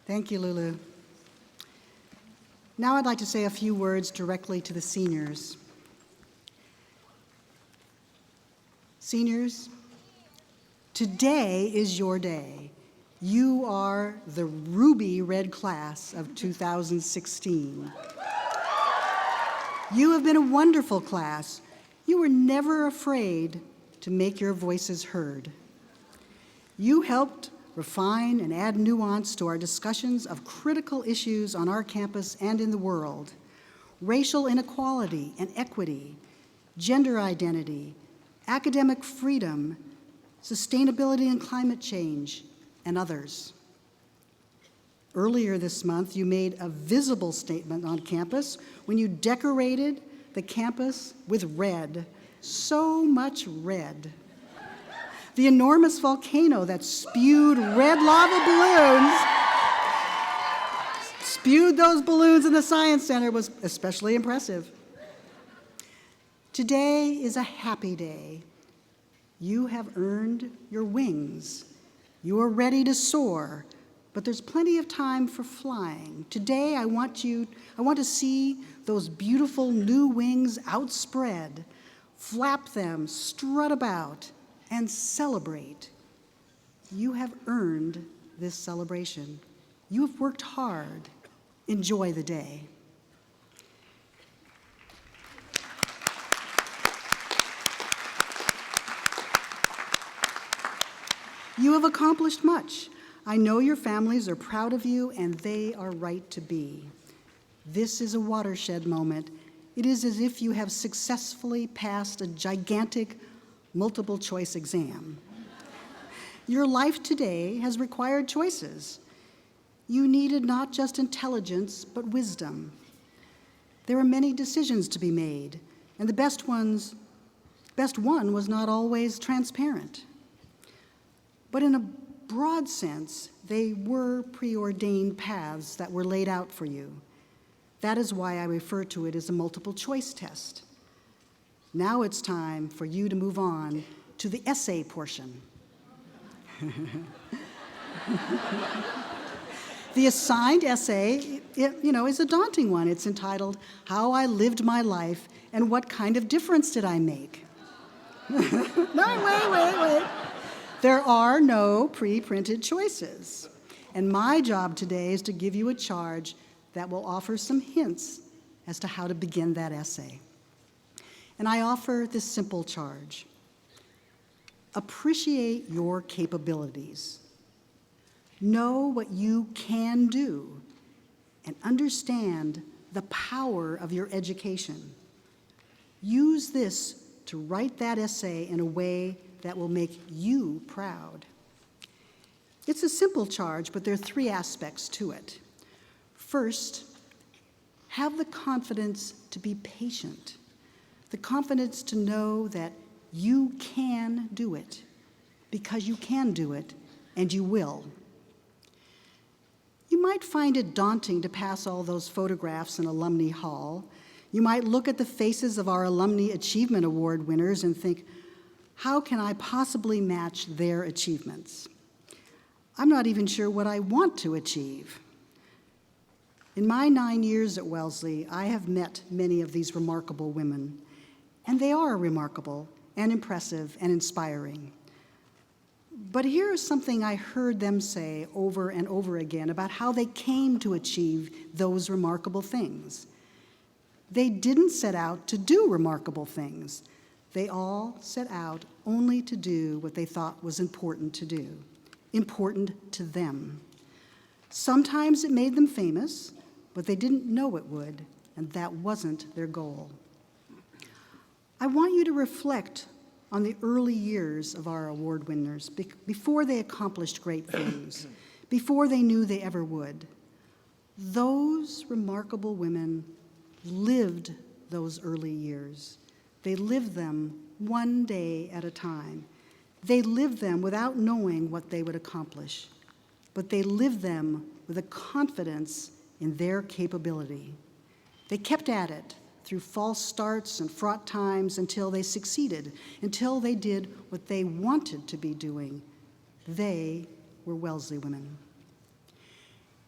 Thank you, Lulu. Now I'd like to say a few words directly to the seniors. Seniors, today is your day. You are the ruby red class of 2016. You have been a wonderful class. You were never afraid to make your voices heard. You helped refine and add nuance to our discussions of critical issues on our campus and in the world: racial inequality and equity, gender identity, academic freedom, sustainability and climate change, and others. Earlier this month, you made a visible statement on campus when you decorated the campus with red, so much red. The enormous volcano that spewed red lava balloons in the Science Center was especially impressive. Today is a happy day. You have earned your wings. You are ready to soar, but there's plenty of time for flying. Today, I want to see those beautiful new wings outspread. Flap them, strut about, and celebrate. You have earned this celebration. You have worked hard. Enjoy the day. You have accomplished much. I know your families are proud of you, and they are right to be. This is a watershed moment. It is as if you have successfully passed a gigantic multiple choice exam. Your life today has required choices. You needed not just intelligence, but wisdom. There are many decisions to be made, and the best one was not always transparent. But in a broad sense, they were preordained paths that were laid out for you. That is why I refer to it as a multiple choice test. Now it's time for you to move on to the essay portion. The assigned essay, is a daunting one. It's entitled, "How I Lived My Life and What Kind of Difference Did I Make?" No, wait. There are no pre-printed choices. And my job today is to give you a charge that will offer some hints as to how to begin that essay. And I offer this simple charge: appreciate your capabilities. Know what you can do, and understand the power of your education. Use this to write that essay in a way that will make you proud. It's a simple charge, but there are 3 aspects to it. First, have the confidence to be patient, the confidence to know that you can do it, because you can do it, and you will. You might find it daunting to pass all those photographs in Alumni Hall. You might look at the faces of our Alumni Achievement Award winners and think, how can I possibly match their achievements? I'm not even sure what I want to achieve. In my 9 years at Wellesley, I have met many of these remarkable women, and they are remarkable and impressive and inspiring. But here is something I heard them say over and over again about how they came to achieve those remarkable things. They didn't set out to do remarkable things. They all set out only to do what they thought was important to do, important to them. Sometimes it made them famous, but they didn't know it would, and that wasn't their goal. I want you to reflect on the early years of our award winners, before they accomplished great things, before they knew they ever would. Those remarkable women lived those early years. They lived them one day at a time. They lived them without knowing what they would accomplish, but they lived them with a confidence in their capability. They kept at it through false starts and fraught times until they succeeded, until they did what they wanted to be doing. They were Wellesley women.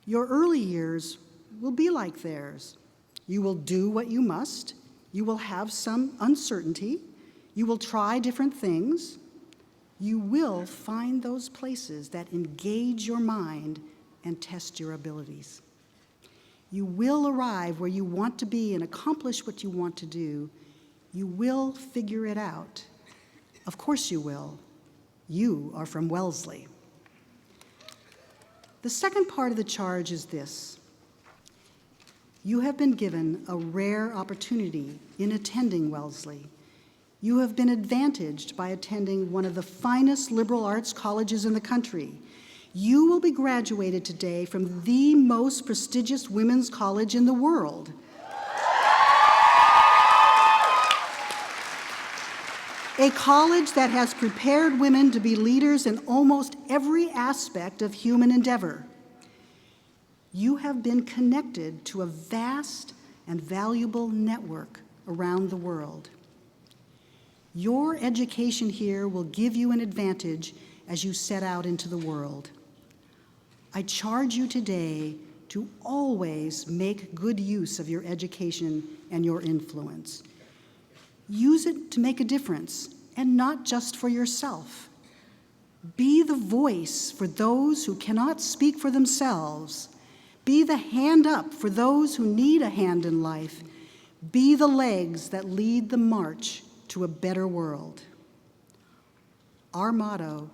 Your early years will be like theirs. You will do what you must. You will have some uncertainty. You will try different things. You will find those places that engage your mind and test your abilities. You will arrive where you want to be and accomplish what you want to do. You will figure it out. Of course you will. You are from Wellesley. The second part of the charge is this. You have been given a rare opportunity in attending Wellesley. You have been advantaged by attending one of the finest liberal arts colleges in the country. You will be graduated today from the most prestigious women's college in the world. A college that has prepared women to be leaders in almost every aspect of human endeavor. You have been connected to a vast and valuable network around the world. Your education here will give you an advantage as you set out into the world. I charge you today to always make good use of your education and your influence. Use it to make a difference, and not just for yourself. Be the voice for those who cannot speak for themselves. Be the hand up for those who need a hand in life. Be the legs that lead the march to a better world. Our motto,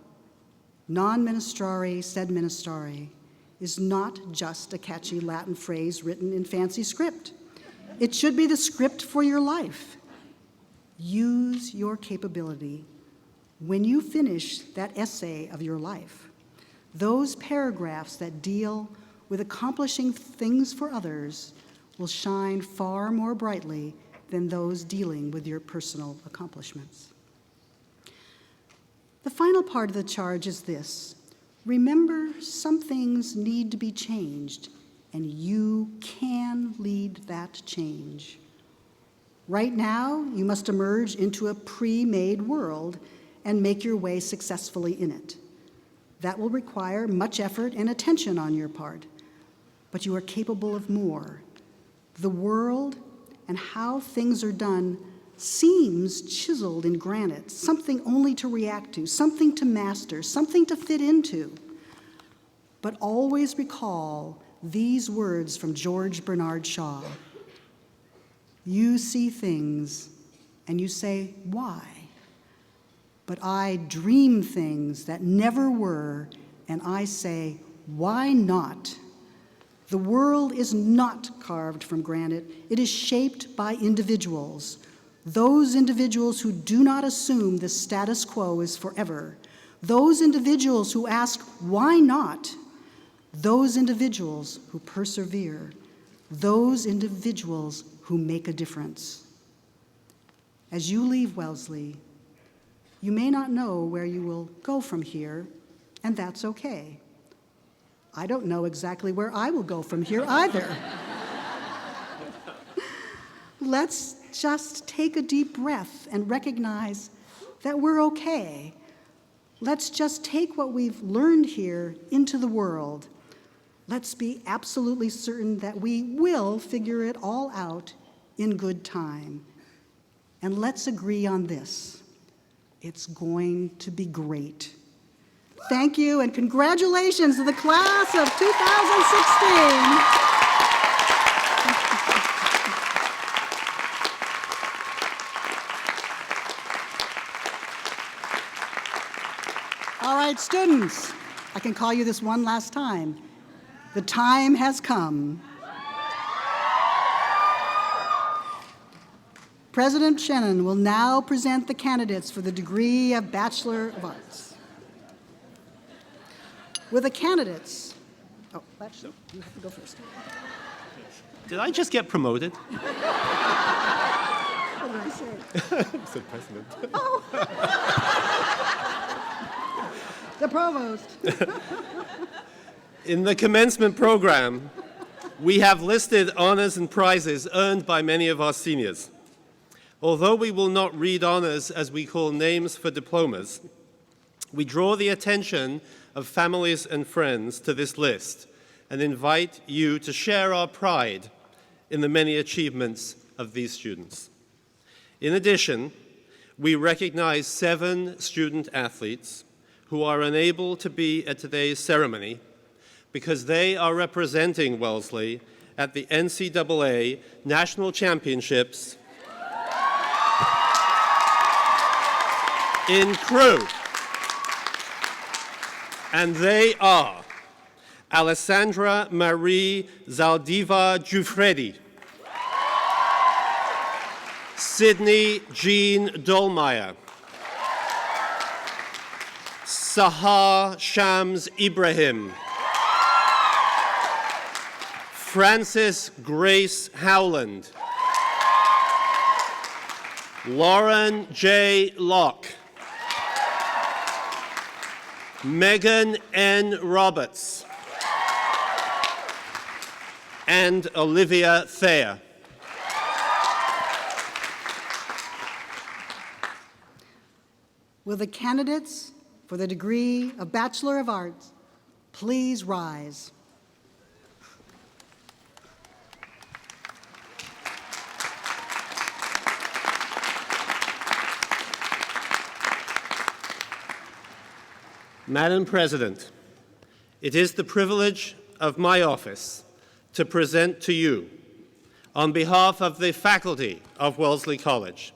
non ministrare sed ministrare, is not just a catchy Latin phrase written in fancy script. It should be the script for your life. Use your capability. When you finish that essay of your life, those paragraphs that deal with accomplishing things for others will shine far more brightly than those dealing with your personal accomplishments. The final part of the charge is this. Remember, some things need to be changed, and you can lead that change. Right now, you must emerge into a pre-made world and make your way successfully in it. That will require much effort and attention on your part, but you are capable of more. The world and how things are done seems chiseled in granite, something only to react to, something to master, something to fit into. But always recall these words from George Bernard Shaw. You see things and you say, why? But I dream things that never were, and I say, why not? The world is not carved from granite. It is shaped by individuals. those individuals who do not assume the status quo is forever, those individuals who ask, why not? Those individuals who persevere, those individuals who make a difference. As you leave Wellesley, you may not know where you will go from here, and that's okay. I don't know exactly where I will go from here either. Let's just take a deep breath and recognize that we're okay. Let's just take what we've learned here into the world. Let's be absolutely certain that we will figure it all out in good time. And let's agree on this. It's going to be great. Thank you and congratulations to the class of 2016. All right, students, I can call you this one last time. The time has come. President Shannon will now present the candidates for the degree of Bachelor of Arts. Will the candidates, actually, you have to go first. Did I just get promoted? What did I say? Mr. President. The provost. In the commencement program, we have listed honors and prizes earned by many of our seniors. Although we will not read honors as we call names for diplomas, we draw the attention of families and friends to this list and invite you to share our pride in the many achievements of these students. In addition, we recognize 7 student athletes who are unable to be at today's ceremony because they are representing Wellesley at the NCAA National Championships in crew. And they are Alessandra Marie Zaldiva Giuffredi, Sydney Jean Dolmeyer, Sahar Shams Ibrahim, Frances Grace Howland, Lauren J. Locke, Megan N. Roberts, and Olivia Thayer. Will the candidates for the degree of Bachelor of Arts please rise? Madam President, it is the privilege of my office to present to you, on behalf of the faculty of Wellesley College,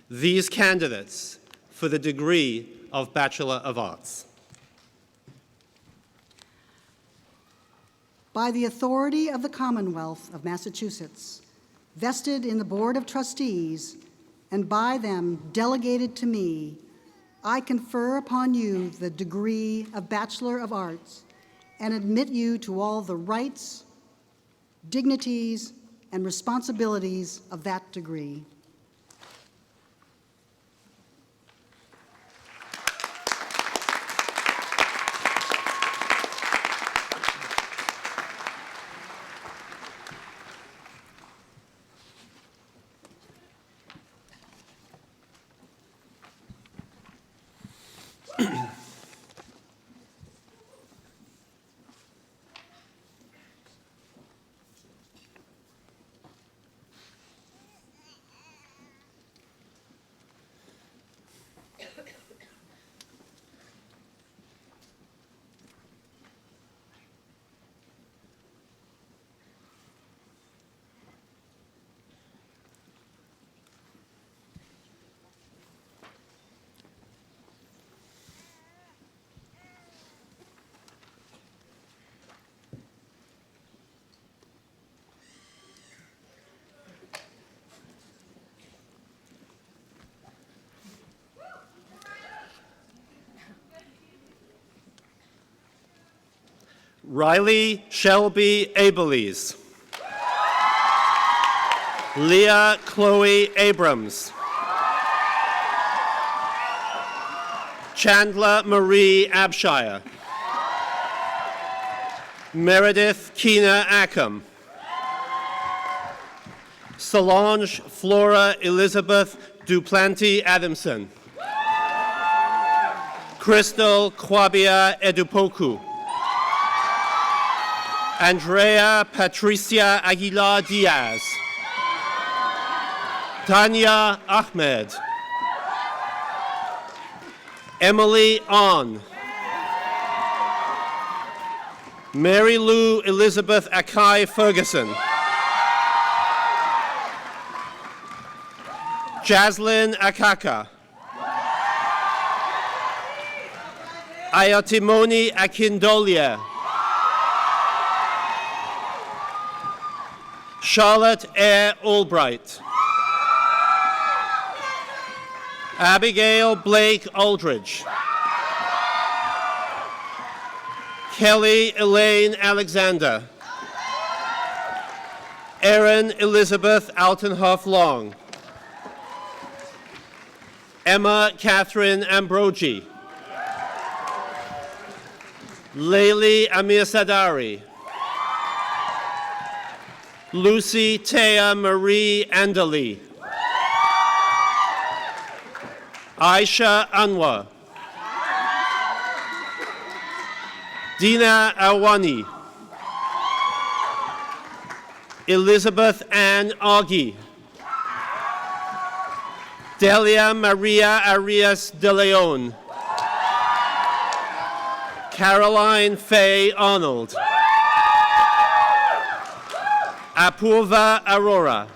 these candidates for the degree of Bachelor of Arts. By the authority of the Commonwealth of Massachusetts, vested in the Board of Trustees, and by them delegated to me, I confer upon you the degree of Bachelor of Arts and admit you to all the rights, dignities, and responsibilities of that degree. Riley Shelby Abelies. Leah Chloe Abrams. Chandler Marie Abshire. Meredith Keena Ackham. Solange Flora Elizabeth Duplanty Adamson. Crystal Kwabia Edupoku. Andrea Patricia Aguilar Diaz. Tanya Ahmed. Emily On. Mary Lou Elizabeth Akai Ferguson. Jaslyn Akaka. Ayatimoni Akindolia. Charlotte Eyre Albright. Abigail Blake Aldridge. Kelly Elaine Alexander. Erin Elizabeth Altenhoff Long. Emma Catherine Ambrogi. Layli Amir Sadari. Lucy Tea Marie Andali. Aisha Anwar. Dina Awani. Elizabeth Ann Augie. Delia Maria Arias de Leon. Caroline Faye Arnold. Apurva Aurora.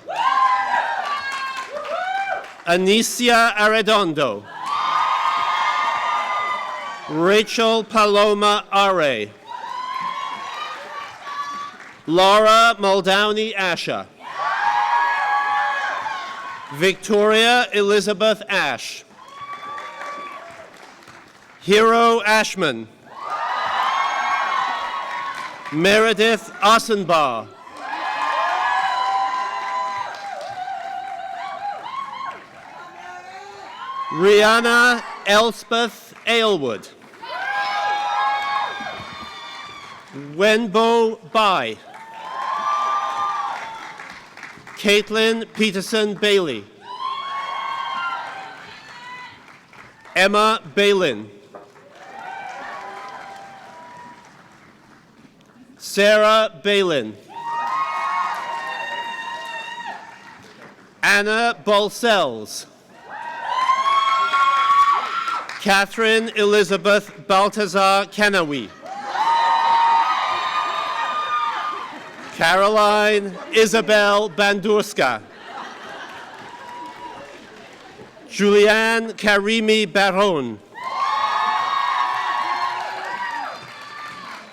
Anicia Arredondo. Rachel Paloma Are. Laura Muldowney Asher. Victoria Elizabeth Ash. Hero Ashman. Meredith Asenbar. Rihanna Elspeth Aylwood. Wenbo Bai. Caitlin Peterson Bailey. Emma Balin. Sarah Balin. Anna Balcells. Catherine Elizabeth Baltazar Kenawi. Caroline Isabel Bandurska. Julianne Karimi Baron.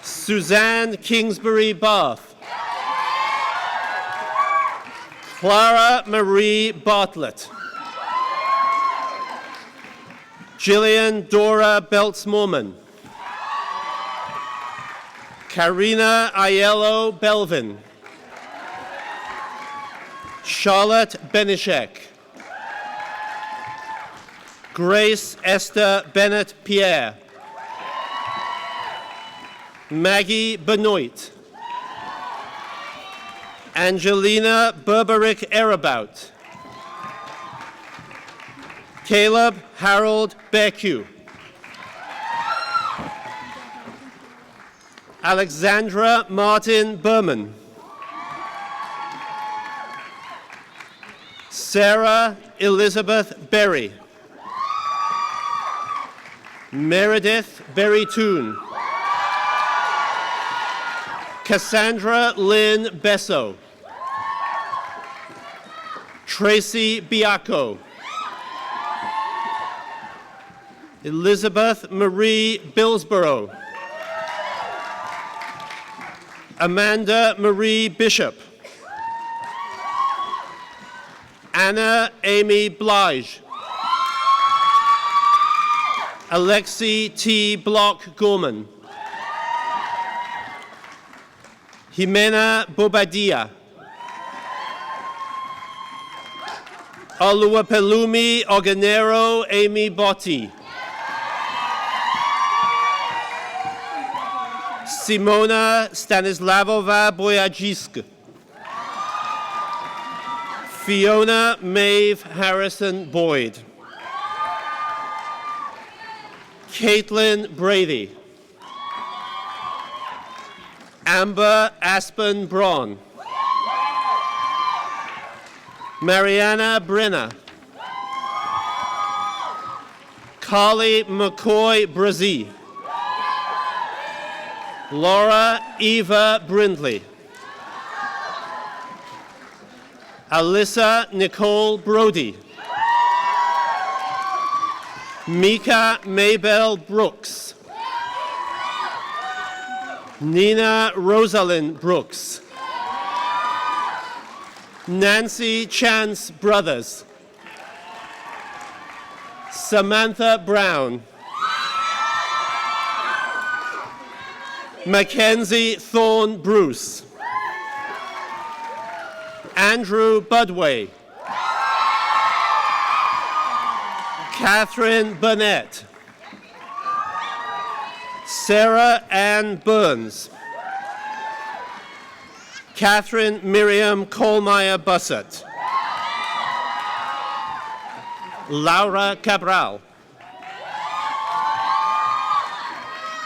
Suzanne Kingsbury Bath. Clara Marie Bartlett. Jillian Dora Belts-Morman. Karina Aiello Belvin. Charlotte Benishek. Grace Esther Bennett Pierre. Maggie Benoit. Angelina Berberick Erabout. Caleb Harold Becu. Alexandra Martin Berman. Sarah Elizabeth Berry. Meredith Berry Toon. Cassandra Lynn Besso. Tracy Biacco. Elizabeth Marie Billsborough. Amanda Marie Bishop. Anna Amy Blige. Alexi T. Block Gorman. Jimena Bobadilla. Oluwapelumi Oganero Amy Botti. Simona Stanislavova Boyajisk. Fiona Maeve Harrison Boyd. Caitlin Brady. Amber Aspen Braun. Mariana Brenner. Carly McCoy Brazee. Laura Eva Brindley. Alyssa Nicole Brody. Mika Maybell Brooks. Nina Rosalind Brooks. Nancy Chance Brothers. Samantha Brown. Mackenzie Thorne Bruce. Andrew Budway. Catherine Burnett. Sarah Ann Burns. Catherine Miriam Kohlmeyer Bussett. Laura Cabral.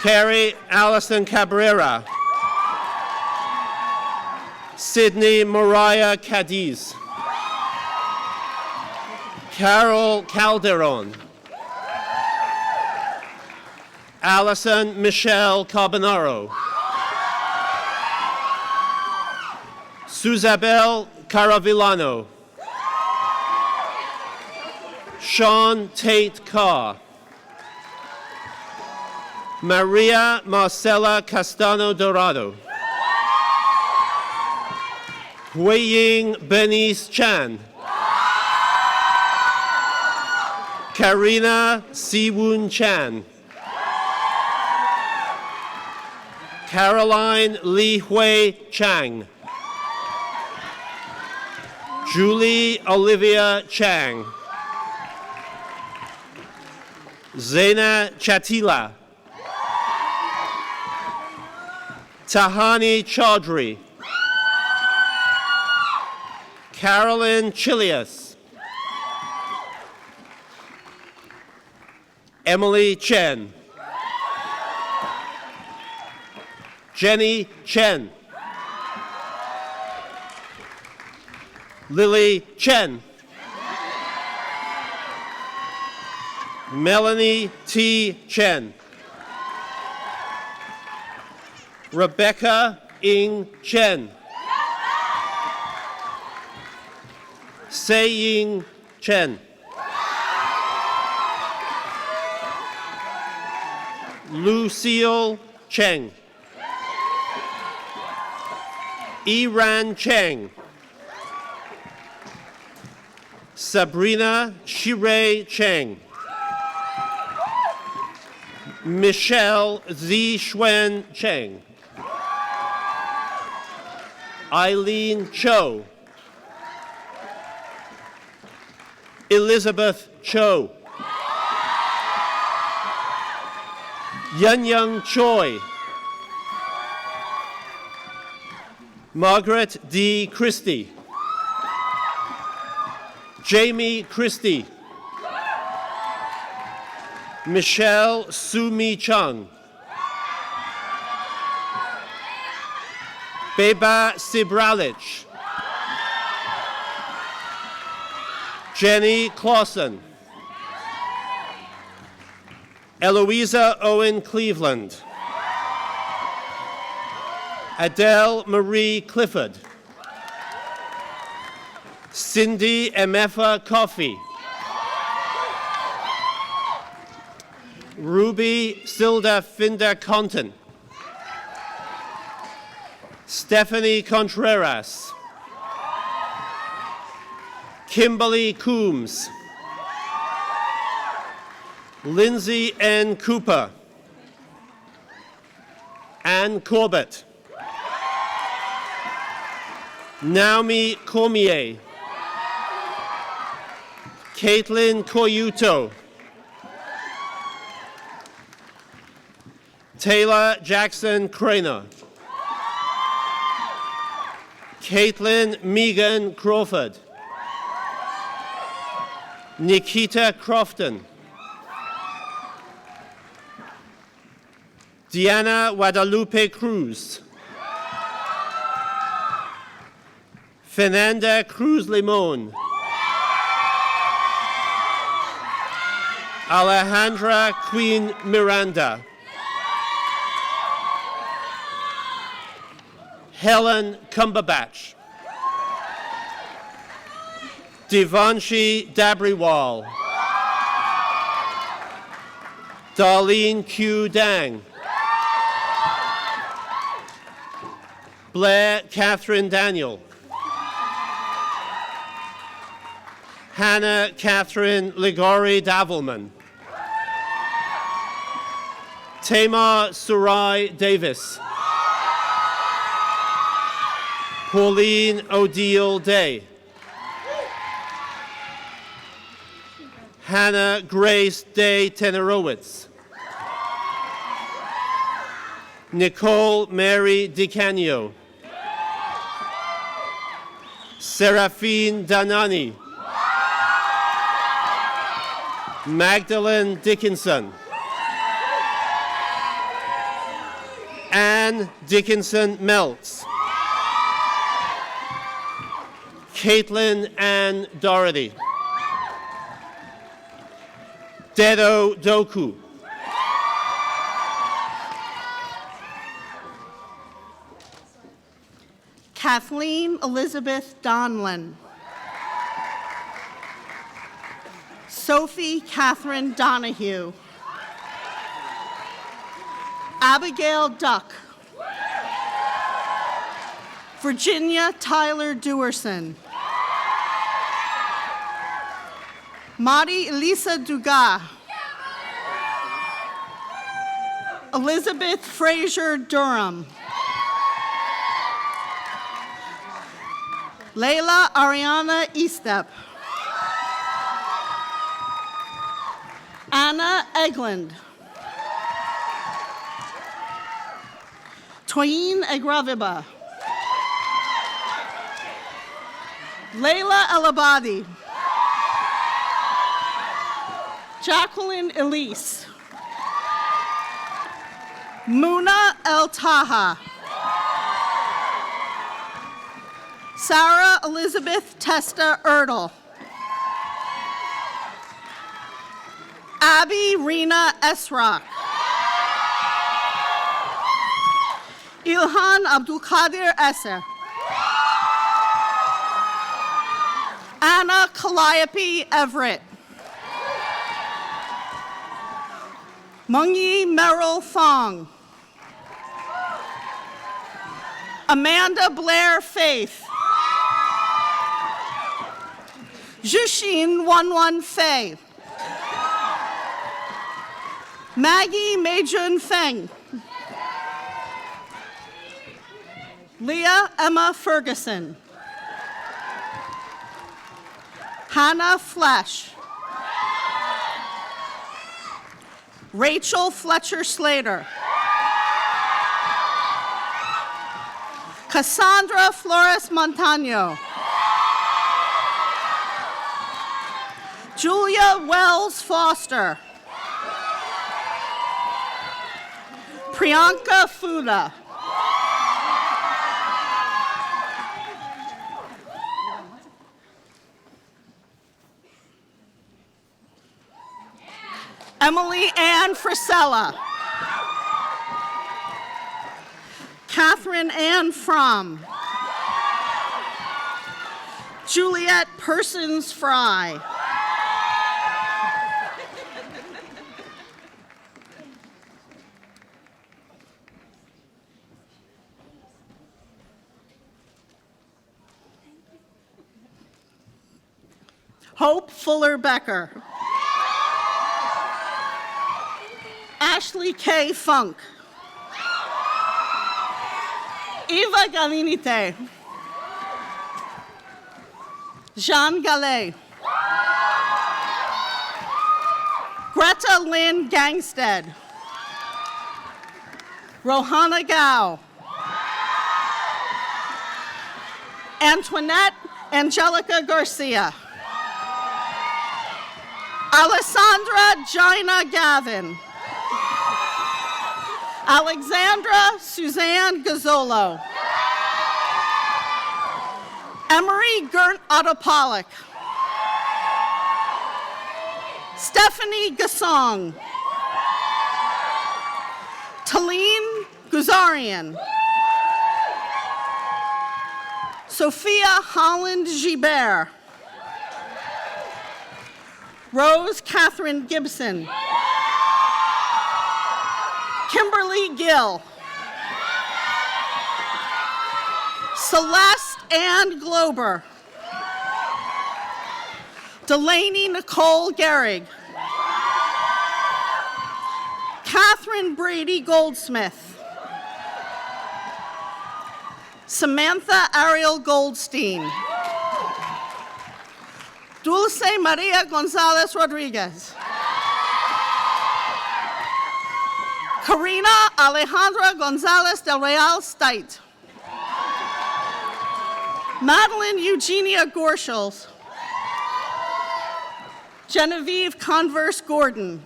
Carrie Allison Cabrera. Sydney Mariah Cadiz. Carol Calderon. Allison Michelle Carbonaro. Suzabel Caravillano. Sean Tate Carr. Maria Marcela Castano Dorado. Huiying Bernice Chan. Karina Siwoon Chan. Caroline Li Hui Chang. Julie Olivia Chang. Zaina Chatila. Tahani Chaudhry. Carolyn Chilius. Emily Chen. Jenny Chen. Lily Chen. Melanie T. Chen. Rebecca Ing Chen. Sei-Ying Chen. Lucille Cheng. Iran Cheng. Sabrina Shirei Cheng. Michelle Zixuan Cheng. Eileen Cho. Elizabeth Cho. Yunyang Choi. Margaret D. Christie. Jamie Christie. Michelle Sumi Chung. Beba Sibralich. Jenny Clausen. Eloisa Owen Cleveland. Adele Marie Clifford. Cindy Emefa Coffey. Ruby Silda Finda Conton. Stephanie Contreras. Kimberly Coombs. Lindsay N. Cooper. Ann Corbett. Naomi Cormier, Caitlin Coyuto, Taylor Jackson Craner, Caitlin Megan Crawford, Nikita Crofton, Diana Guadalupe Cruz, Fernanda Cruz Limon, Alejandra Queen Miranda, Helen Cumberbatch, Devanshi Dabriwal, Darlene Q. Dang, Blair Catherine Daniel, Hannah Catherine Ligori Davelman, Tamar Surai Davis, Pauline Odile Day, Hannah Grace Day Tenerowitz, Nicole Mary DiCanio, Seraphine Danani, Magdalene Dickinson, Anne Dickinson Meltz, Caitlin Ann Doherty, Dedo Doku, Kathleen Elizabeth Donlin, Sophie Catherine Donahue, Abigail Duck, Virginia Tyler Dewerson, Mari Elisa Dugas, Elizabeth Fraser Durham, Leila Ariana Estep, Anna Egland, Toyin Agraviba, Leila El-Abadi, Jacqueline Elise, Muna El-Taha, Sarah Elizabeth Testa Erdl, Abby Rena Esrak, Ilhan Abdulkadir Esser, Anna Calliope Everett, Mungyi Merrill Fong, Amanda Blair Faith, Jushin Wanwan Fei, Maggie Meijun Feng, Leah Emma Ferguson, Hannah Flesh, Rachel Fletcher Slater, Cassandra Flores Montano, Julia Wells Foster, Priyanka Fuda, Emily Ann Frisella, Catherine Ann Fromm, Juliet Persons Fry, Hope Fuller Becker, Ashley K. Funk, Eva Galinite, Jean Gallet. Greta Lynn Gangstead. Rohana Gao. Antoinette Angelica Garcia. Alessandra Gina Gavin. Alexandra Suzanne Gazzolo. Emery Gert Otto-Pollock. Stephanie Gassong. Talene Guzarian. Sophia Holland Gibert. Rose Catherine Gibson. Kimberly Gill. Celeste Ann Glober. Delaney Nicole Gehrig. Catherine Brady Goldsmith. Samantha Ariel Goldstein. Dulce Maria Gonzalez Rodriguez. Karina Alejandra Gonzalez del Real Steit. Madeline Eugenia Gorschels. Genevieve Converse Gordon.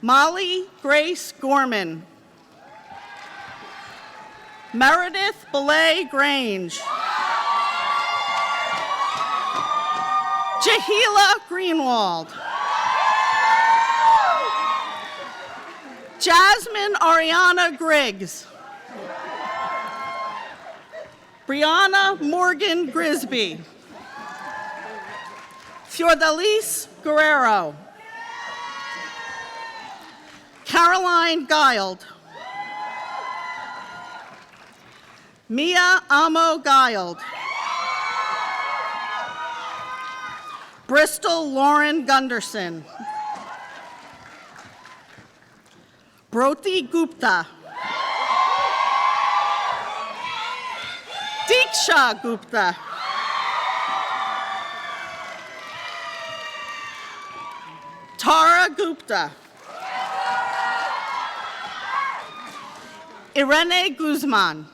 Molly Grace Gorman. Meredith Belay Grange. Jahila Greenwald. Jasmine Ariana Griggs. Brianna Morgan Grisby. Fiordalise Guerrero. Caroline Guild. Mia Amo Guild. Bristol Lauren Gunderson. Broti Gupta. Diksha Gupta. Tara Gupta. Irene Guzman.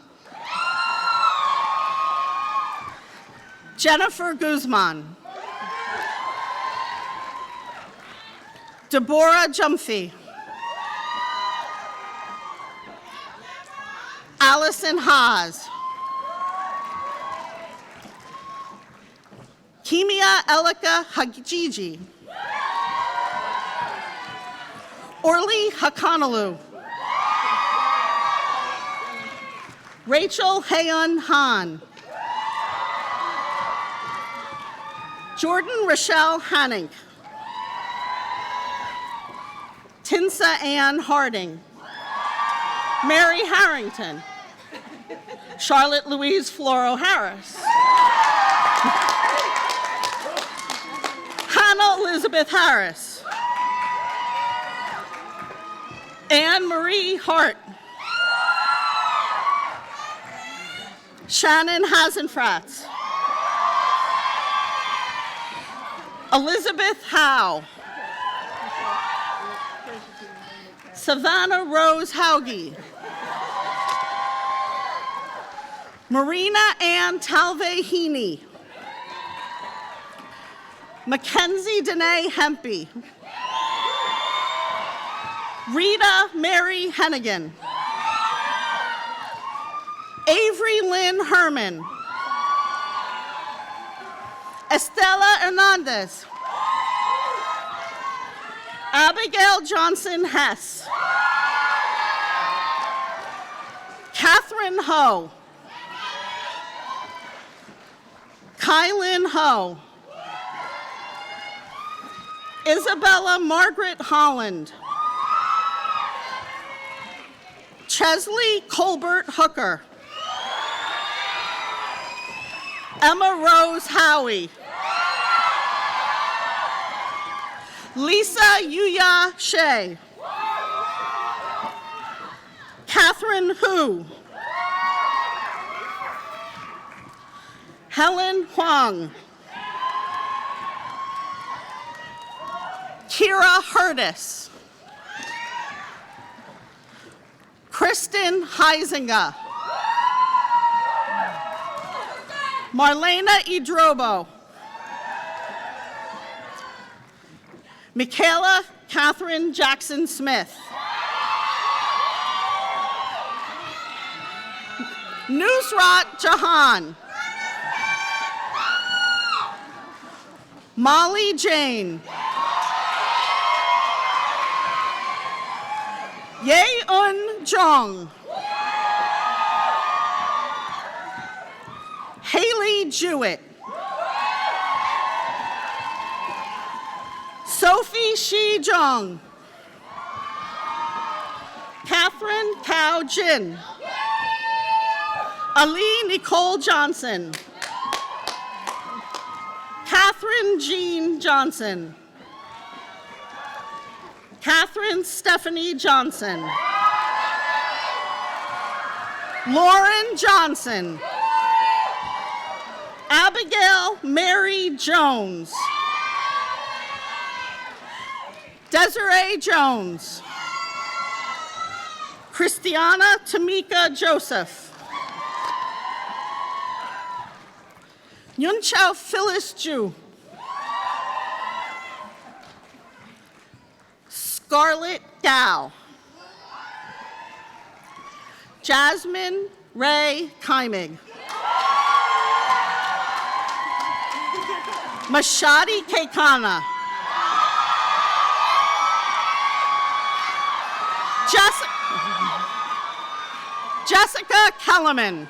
Jennifer Guzman. Deborah Jumphy. Allison Haas. Kimia Elika Hagiji. Orly Hakanalu. Rachel Hayon Han. Jordan Rochelle Hanning. Tinsa Ann Harding. Mary Harrington. Charlotte Louise Floro Harris. Hannah Elizabeth Harris. Anne Marie Hart. Shannon Hasenfratz. Elizabeth Howe. Savannah Rose Hauge. Marina Ann Talve Heaney. Mackenzie Danae Hempy. Rita Mary Hennigan. Avery Lynn Herman. Estela Hernandez. Abigail Johnson Hess. Catherine Ho. Kylin Ho. Isabella Margaret Holland. Chesley Colbert Hooker. Emma Rose Howie. Lisa Yuya Shea. Catherine Hu. Helen Huang. Kira Hurtis. Kristen Heisinger. Marlena Idrobo. Michaela Catherine Jackson Smith. Nusrat Jahan. Molly Jane. Ye-un Jong. Haley Jewett. Sophie Shi Jong. Catherine Cao Jin. Ali Nicole Johnson. Catherine Jean Johnson. Catherine Stephanie Johnson. Lauren Johnson. Abigail Mary Jones. Desiree Jones. Christiana Tamika Joseph. Yunchao Phyllis Ju. Scarlett Dow. Jasmine Ray Keimig. Mashadi Kekana. Jessica Kellerman.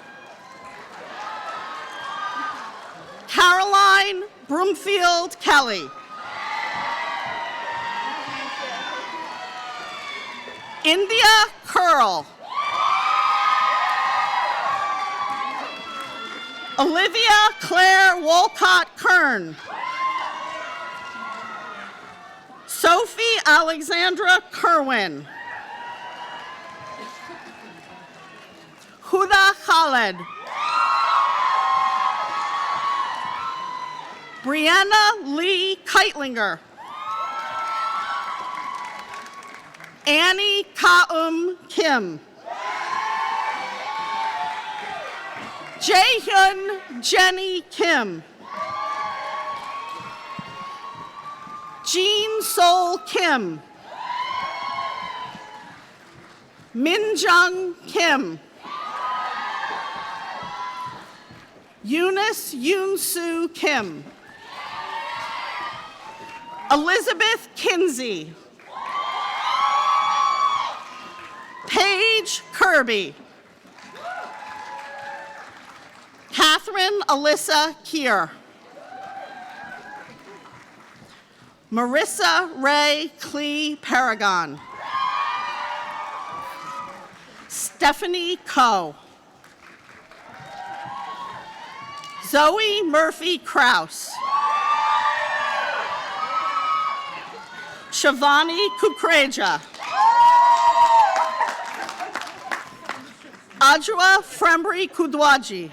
Caroline Broomfield Kelly. India Curl. Olivia Claire Wolcott Kern. Sophie Alexandra Kerwin. Huda Khaled. Brianna Lee Keitlinger. Annie Kaum Kim. Jaehyun Jenny Kim. Jean Sol Kim. Minjung Kim. Eunice Yoon-soo Kim. Elizabeth Kinsey. Paige Kirby. Catherine Alyssa Kier. Marissa Ray Clee Paragon. Stephanie Coe. Zoe Murphy Kraus. Shivani Kukreja. Ajwa Frembry Kudwaji.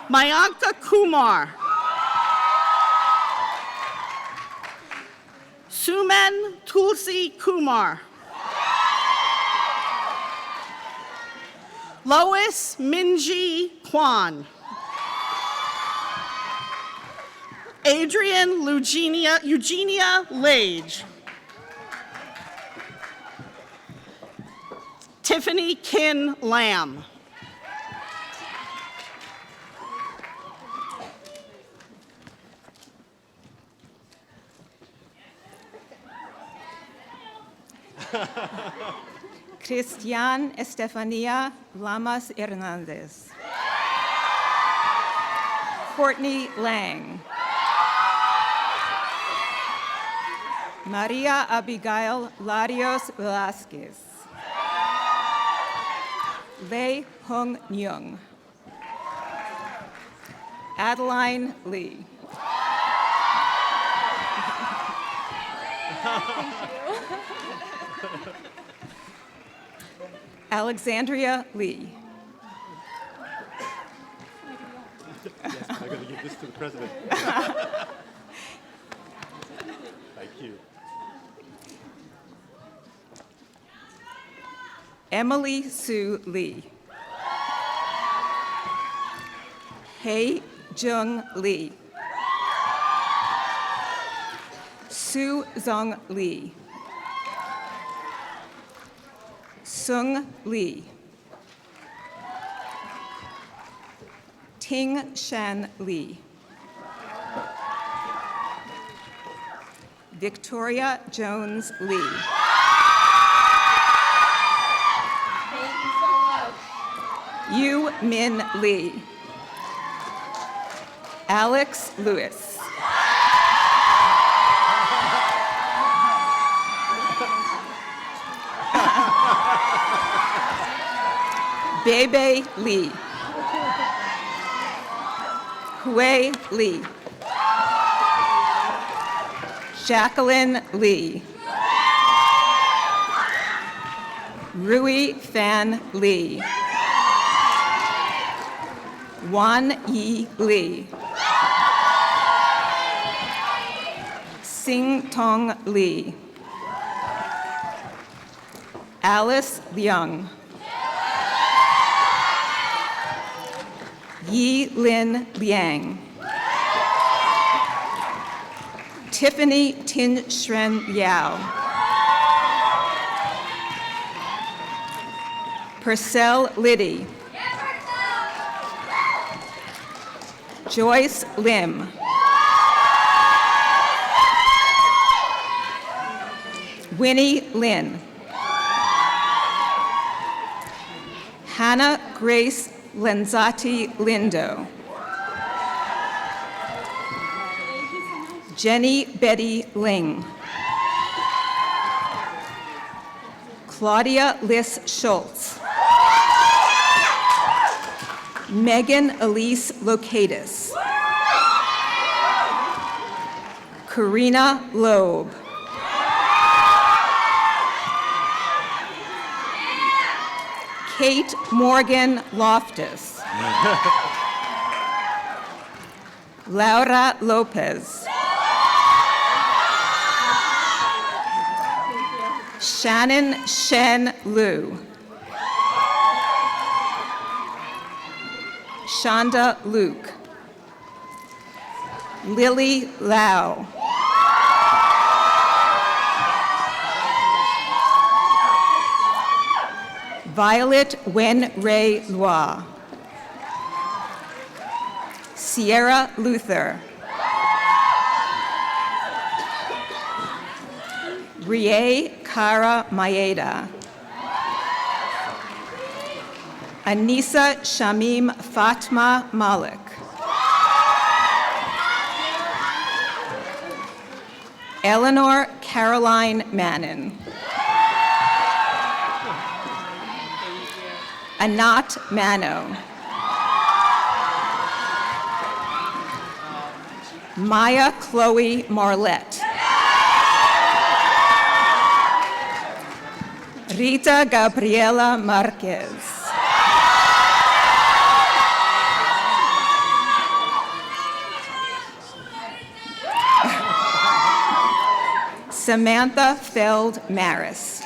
Mayanka Kumar. Sumen Tulsi Kumar. Lois Minji Kwan. Adrian Eugenia Lage. Tiffany Kin Lamb. Cristian Estefania Lamas Hernandez. Courtney Lang. Maria Abigail Larios Velasquez. Lei Hung Nyung. Adeline Lee. Alexandria Lee. President. Thank you. Emily Sue Lee. Hei Jung Lee. Su Zong Lee. Sung Lee. Ting Shan Lee. Victoria Jones Lee. Yu Min Lee. Alex Lewis. Bebe Lee. Hui Lee. Jacqueline Lee. Rui Fan Lee. Wan Yi Lee. Sing Tong Lee. Alice Leung. Yi Lin Liang. Tiffany Tin Shren Yao. Purcell Liddy. Joyce Lim. Winnie Lin. Hannah Grace Lenzati Lindo. Jenny Betty Ling. Claudia Liz Schultz. Megan Elise Locatus. Karina Loeb. Kate Morgan Loftus. Laura Lopez. Shannon Shen Liu. Shonda Luke. Lily Lau. Violet Wen Ray Lua. Sierra Luther. Rie Kara Maeda. Anissa Shamim Fatma Malik. Eleanor Caroline Mannon. Anat Mano. Maya Chloe Marlette. Rita Gabriela Marquez. Samantha Feld Maris.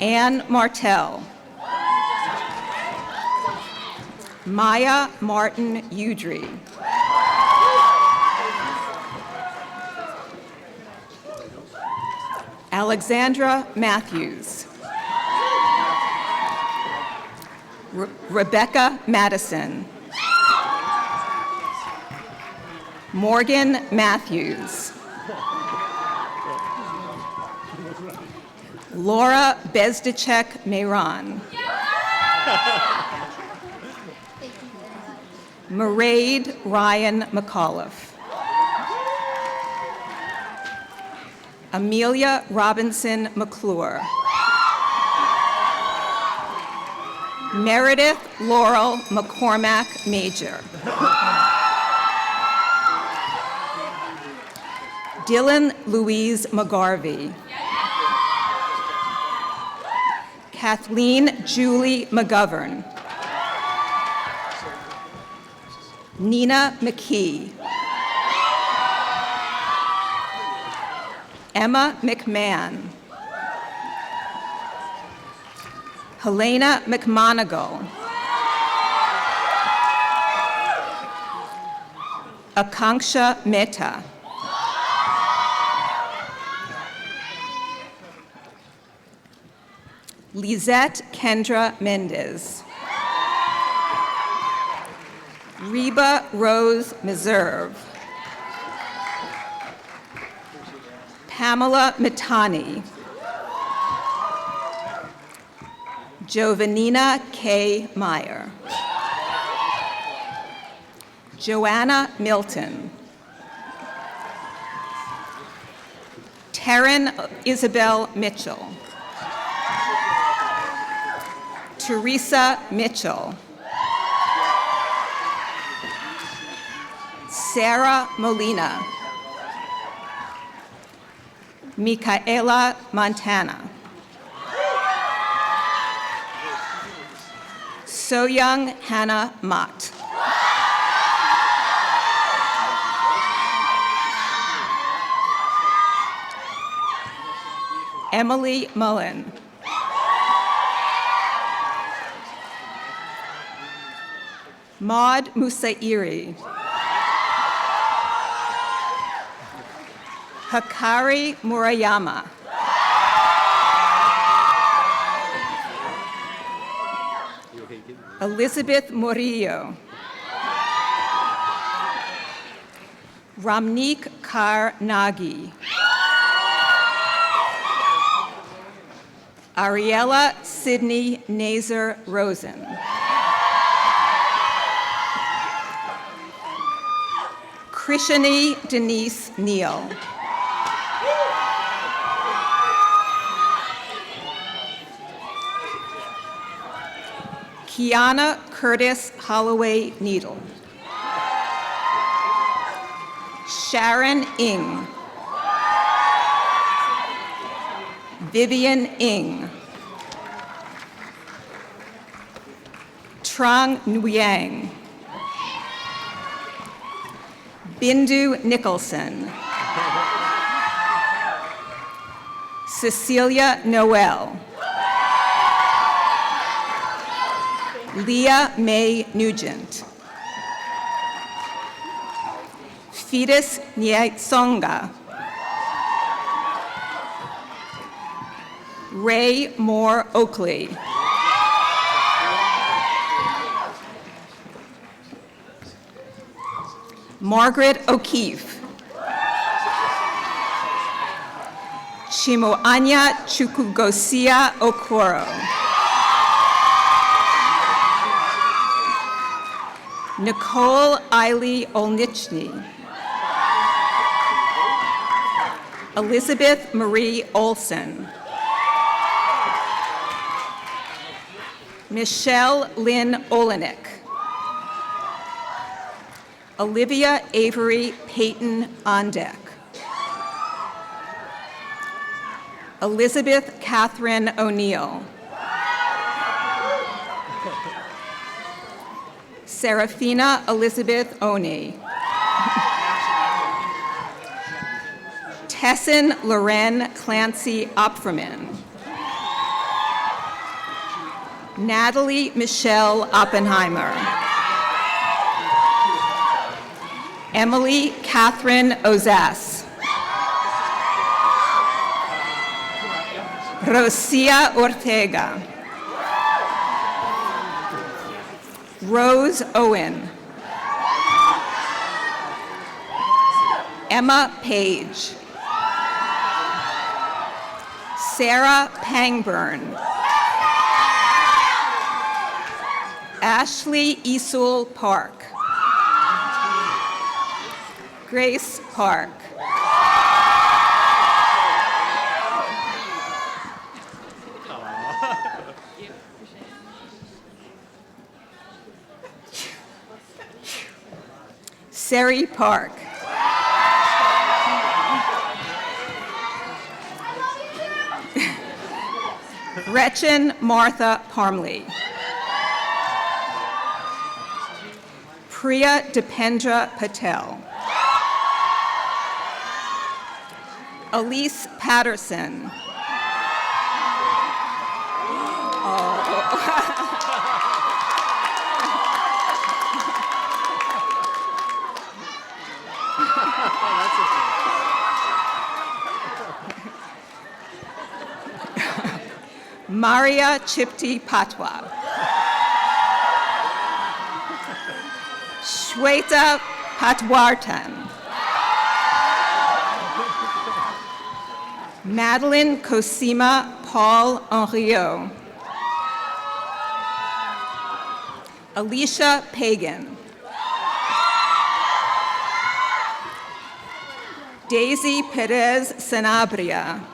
Anne Martell. Maya Martin Udry. Alexandra Matthews. Rebecca Madison. Morgan Matthews. Laura Bezdicek Mehran. Mairead Ryan McAuliffe. Amelia Robinson McClure. Meredith Laurel McCormack Major. Dylan Louise McGarvey. Kathleen Julie McGovern. Nina McKee. Emma McMahon. Helena McMonigal. Akanksha Mehta. Lizette Kendra Mendez. Reba Rose Meserve. Pamela Mitani. Jovanina K. Meyer. Joanna Milton. Taryn Isabel Mitchell. Teresa Mitchell. Sarah Molina. Michaela Montana. Soyoung Hannah Mott. Emily Mullen. Maud Musairi. Hakari Murayama. Elizabeth Murillo. Ramneek Kaur Nagi. Ariella Sydney Nazer Rosen. Krishani Denise Neal. Kiana Curtis Holloway Needle. Sharon Ng. Vivian Ng. Trong Nguyen. Bindu Nicholson. Cecilia Noel. Leah Mae Nugent. Fides Nyatsonga. Ray Moore Oakley. Margaret O'Keefe. Chimoanya Chukwugosia Okoro. Nicole Eiley Olnichny. Elizabeth Marie Olson. Michelle Lynn Olenek. Olivia Avery Peyton Ondeck. Elizabeth Catherine O'Neill. Serafina Elizabeth Oney. Tessin Loren Clancy Opferman. Natalie Michelle Oppenheimer. Emily Catherine Ozas. Rosia Ortega. Rose Owen. Emma Page. Sarah Pangburn. Ashley Esul Park. Grace Park. Sari Park. Gretchen Martha Parmley. Priya Dipendra Patel. Elise Patterson. Maria Chipti Patwa. Shweta Patwartan. Madeline Cosima Paul Henriot. Alicia Pagan. Daisy Perez Sanabria.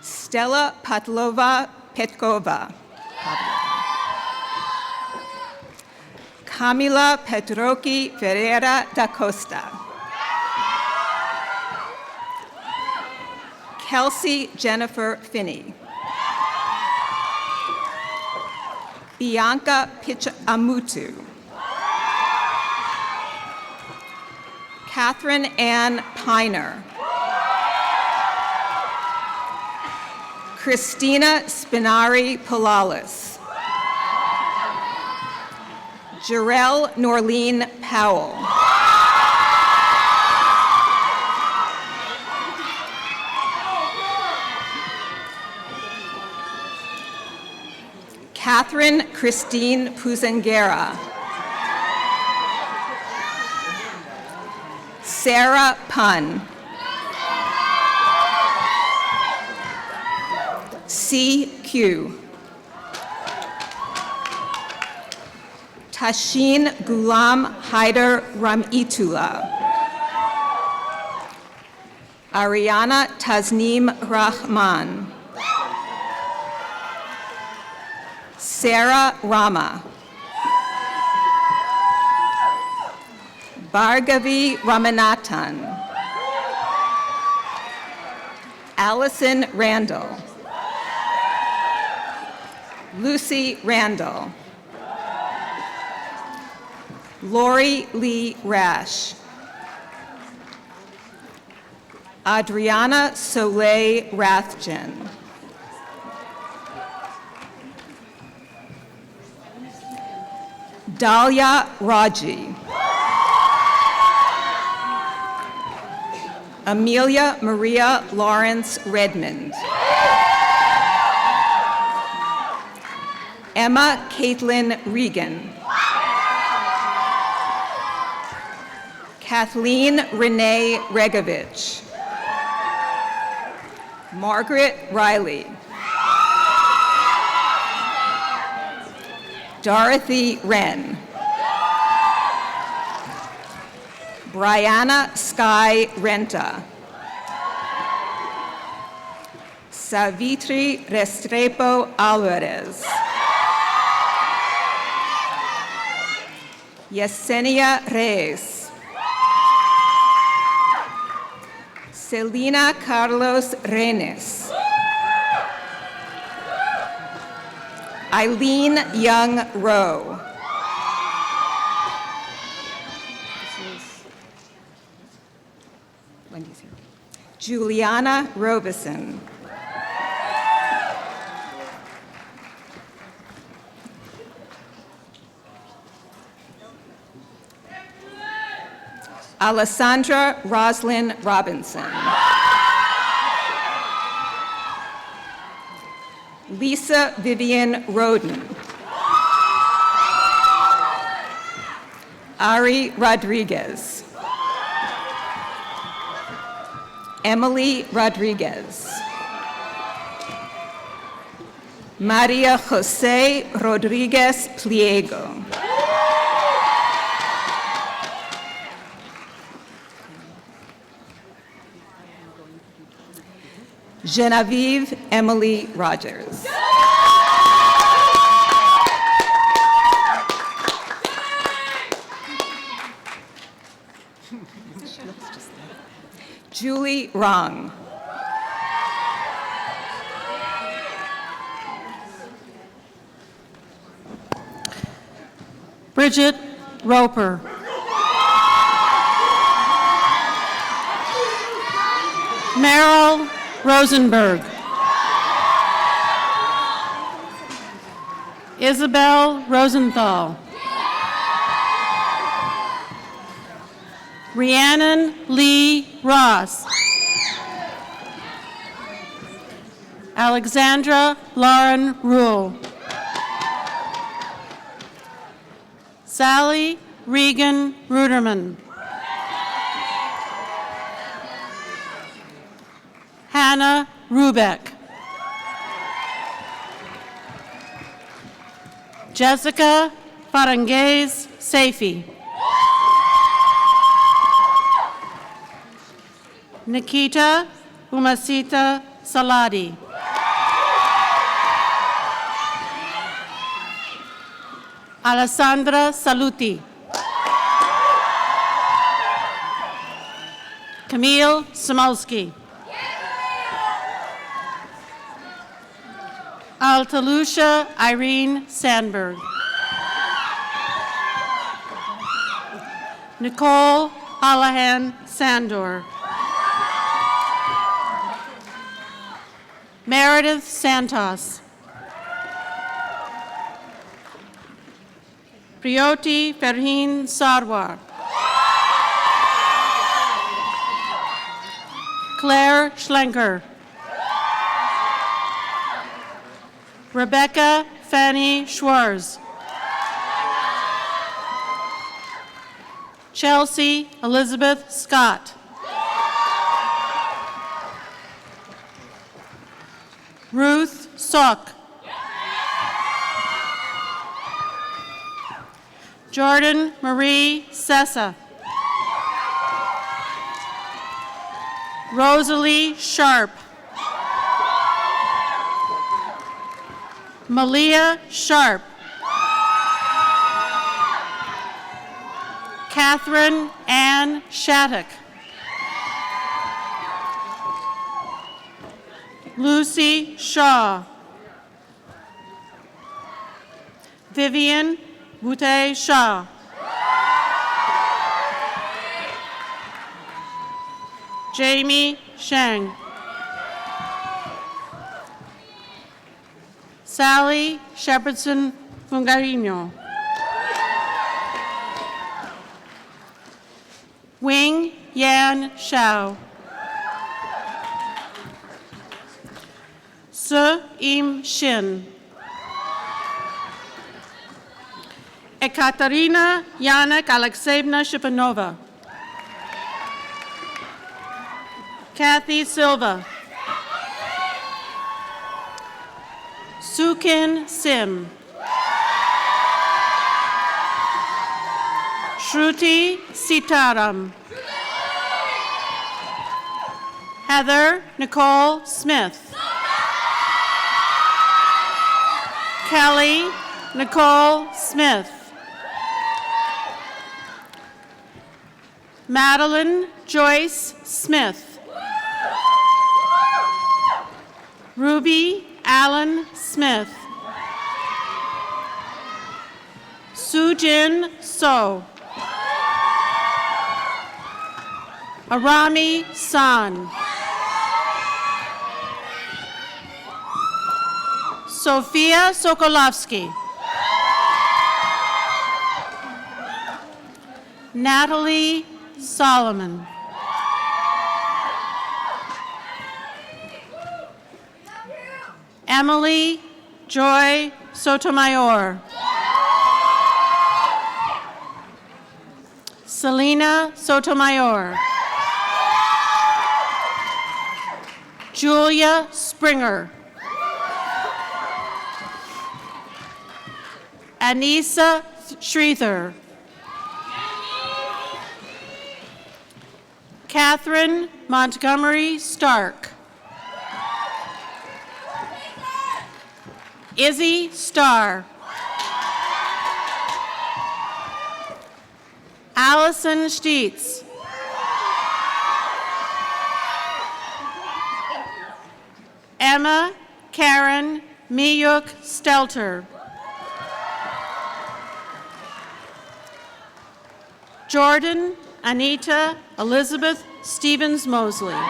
Stella Patlova Petkova. Camila Petroki Ferreira da Costa. Kelsey Jennifer Finney. Bianca Pichamutu. Catherine Ann Piner. Christina Spinari Palalis. Jarell Norleen Powell. Catherine Christine Puzengera. Sarah Pun. CQ. Tashin Gulam Haider Ramitullah. Ariana Tasneem Rahman. Sarah Rama. Bhargavi Ramanathan. Allison Randall. Lucy Randall. Lori Lee Rash. Adriana Soleil Rathjen. Dahlia Raji. Amelia Maria Lawrence Redmond. Emma Caitlin Regan. Kathleen Renee Regovich. Margaret Riley. Dorothy Wren. Brianna Sky Renta. Savitri Restrepo Alvarez. Yesenia Reyes. Selena Carlos Renes. Eileen Young Rowe. Wendy's here. Juliana Robeson. Alessandra Roslyn Robinson. Lisa Vivian Roden. Ari Rodriguez. Emily Rodriguez. Maria Jose Rodriguez Pliego. Genevieve Emily Rogers. Julie Rong. Bridget Roper. Meryl Rosenberg. Isabel Rosenthal. Rhiannon Lee Ross. Alexandra Lauren Rule. Sally Regan Ruderman. Hannah Rubeck. Jessica Faranguez Safi. Nikita Umasita Saladi. Alessandra Saluti. Camille Samolsky. Altalusha Irene Sandberg. Nicole Allahan Sandor. Meredith Santos. Priyoti Farheen Sarwar. Claire Schlenker. Rebecca Fanny Schwarz. Chelsea Elizabeth Scott. Ruth Sock. Jordan Marie Sessa. Rosalie Sharp. Malia Sharp. Catherine Ann Shattuck. Lucy Shaw. Vivian Boutte Shaw. Jamie Sheng. Sally Shepherdson Fungarino. Wing Yan Shao. Se Im Shin. Ekaterina Yanek Alexeyevna Shipanova. Kathy Silva. Sukin Sim. Shruti Sitaram. Heather Nicole Smith. Kelly Nicole Smith. Madeline Joyce Smith. Ruby Allen Smith. Sujin So. Arami San. Sophia Sokolovsky. Natalie Solomon. Emily Joy Sotomayor. Selena Sotomayor. Julia Springer. Anissa Shreether. Catherine Montgomery Stark. Izzy Starr. Allison Stietz. Emma Karen Miyuk Stelter. Jordan Anita Elizabeth Stevens Mosley.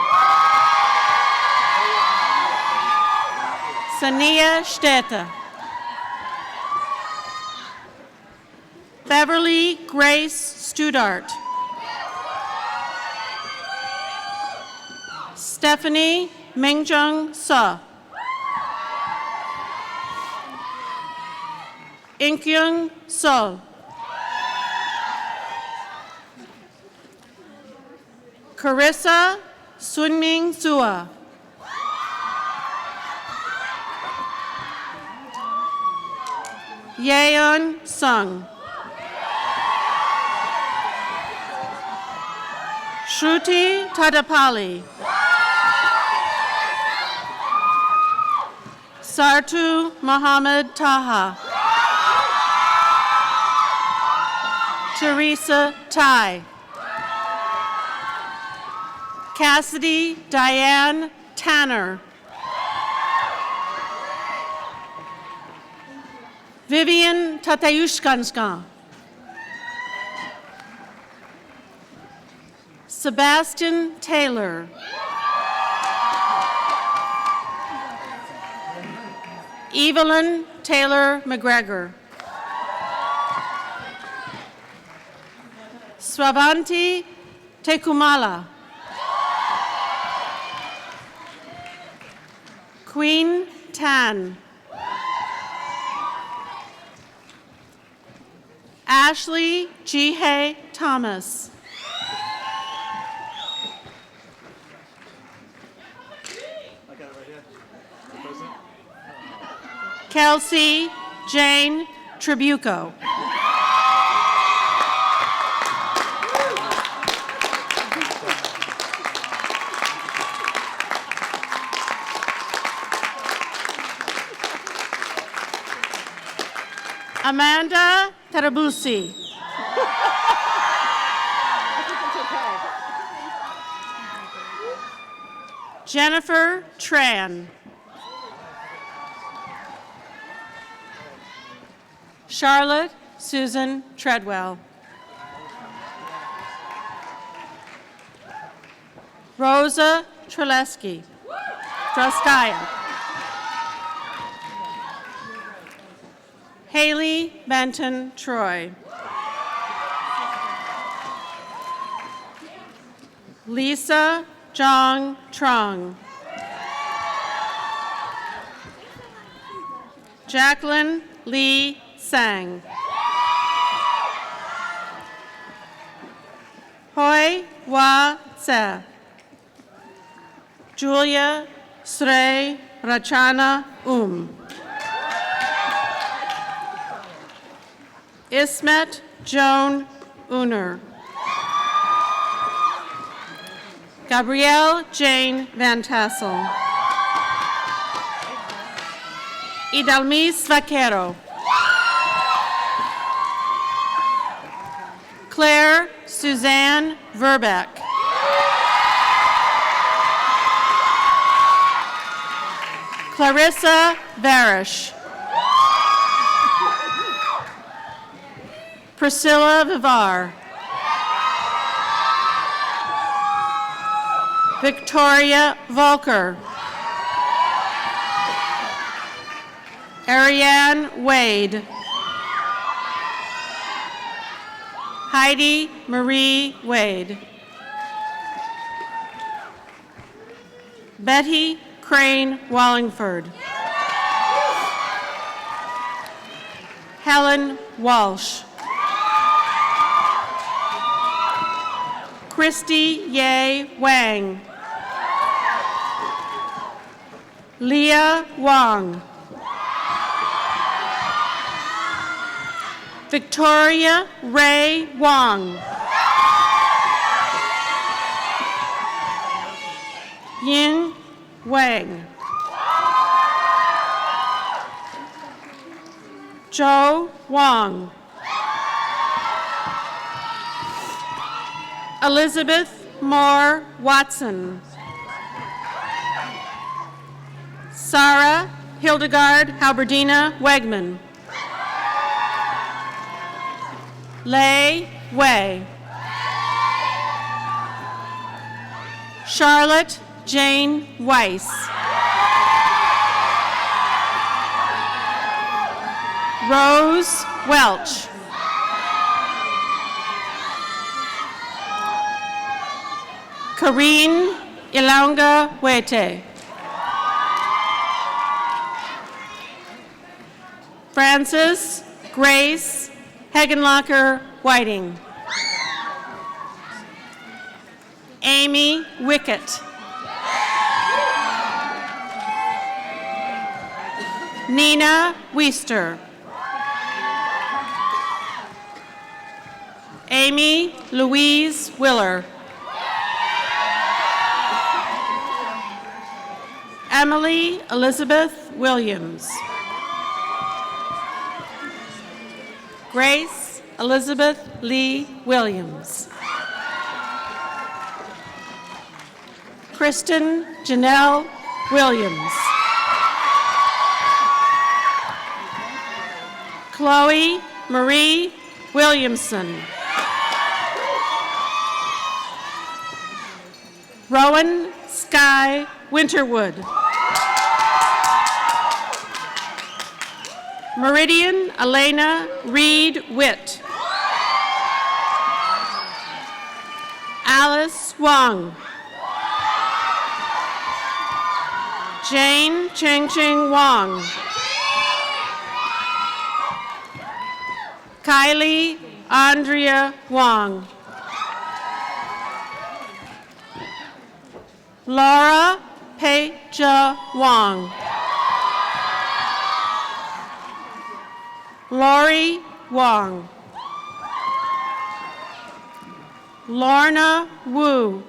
Sania Steta. Beverly Grace Studart. Stephanie Mingjung Suh. Inkyung Sol. Carissa Sunming Sua. Yeon Sung. Shruti Tadapali. Sartu Muhammad Taha. Teresa Tai. Cassidy Diane Tanner. Vivian Tatayushkanskan. Sebastian Taylor. Evelyn Taylor McGregor. Swavanti Tekumala. Queen Tan. Ashley Jihei Thomas. Kelsey Jane Tribuco. Amanda Tarabusi. Jennifer Tran. Charlotte Susan Treadwell. Rosa Treleski. Troskaya. Haley Benton Troy. Lisa Zhang Trong. Jacqueline Lee Sang. Hoi Wa Tse. Julia Srey Rachana Ismet Joan Uner. Gabrielle Jane Van Tassel. Idalmis Vaquero. Claire Suzanne Verbeck. Clarissa Varish. Priscilla Vivar. Victoria Volker. Ariane Wade. Heidi Marie Wade. Betty Crane Wallingford. Helen Walsh. Christy Ye Wang. Leah Wong. Victoria Ray Wong. Ying Wang. Zhou Wang. Elizabeth Moore Watson. Sarah Hildegard Halberdina Wegman. Lei Wei. Charlotte Jane Weiss. Rose Welch. Karine Ilonga Wete. Frances Grace Hegenlocker Whiting. Amy Wickett. Nina Weister. Amy Louise Willer. Emily Elizabeth Williams. Grace Elizabeth Lee Williams. Kristen Janelle Williams. Chloe Marie Williamson. Rowan Sky Winterwood. Meridian Elena Reed Witt. Alice Wong. Jane Cheng Wong. Kylie Andrea Wong. Laura Peja Wong. Lori Wong. Lorna Wu.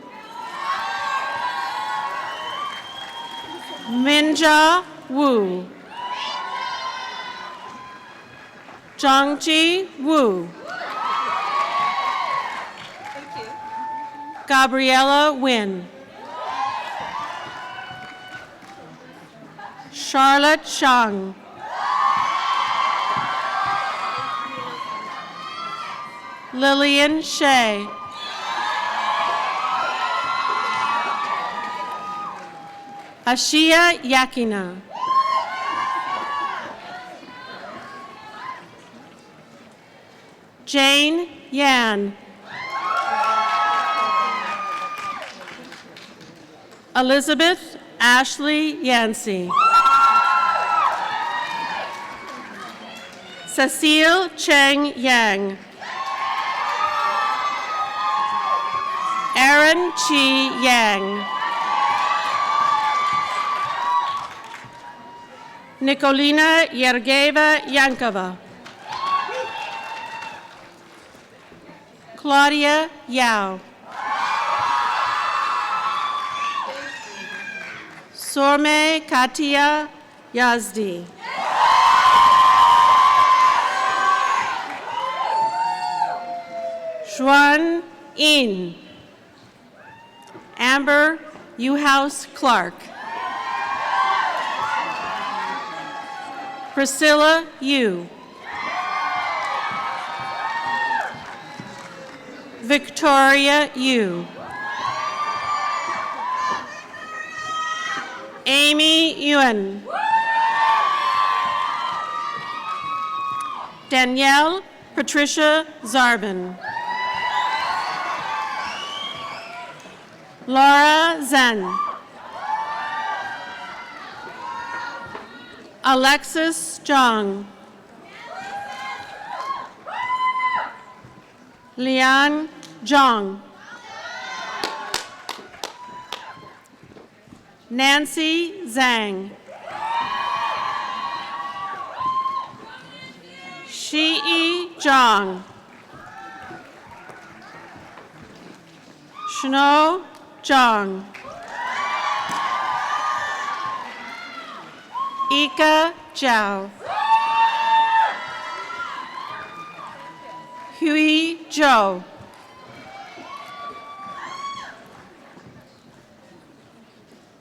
Minja Wu. Zhangji Wu. Gabriella Wynn. Charlotte Shang. Lillian Shea. Ashia Yakina. Jane Yan. Elizabeth Ashley Yancey. Cecile Cheng Yang. Aaron Chi Yang. Nikolina Yergeva Yankova. Claudia Yao. Sorme Katia Yazdi. Xuan In. Amber Uhouse Clark. Priscilla Yu. Victoria Yu. Amy Yuen. Danielle Patricia Zarbin. Laura Zen. Alexis Zhang. Lian Zhang. Nancy Zhang. Shi Zhang. Shno Zhang. Ika Zhao. Hui Zhou.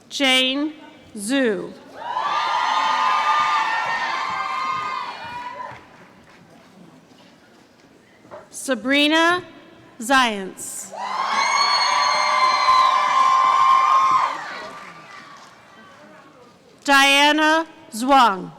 Jane Zhu. Sabrina Zients. Diana Zhuang.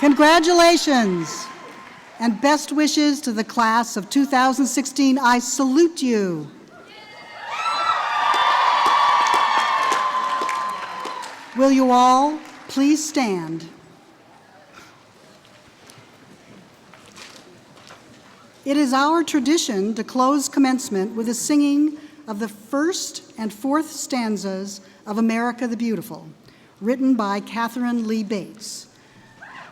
Congratulations and best wishes to the class of 2016. I salute you. Will you all please stand? It is our tradition to close commencement with a singing of the first and fourth stanzas of America the Beautiful, written by Catherine Lee Bates.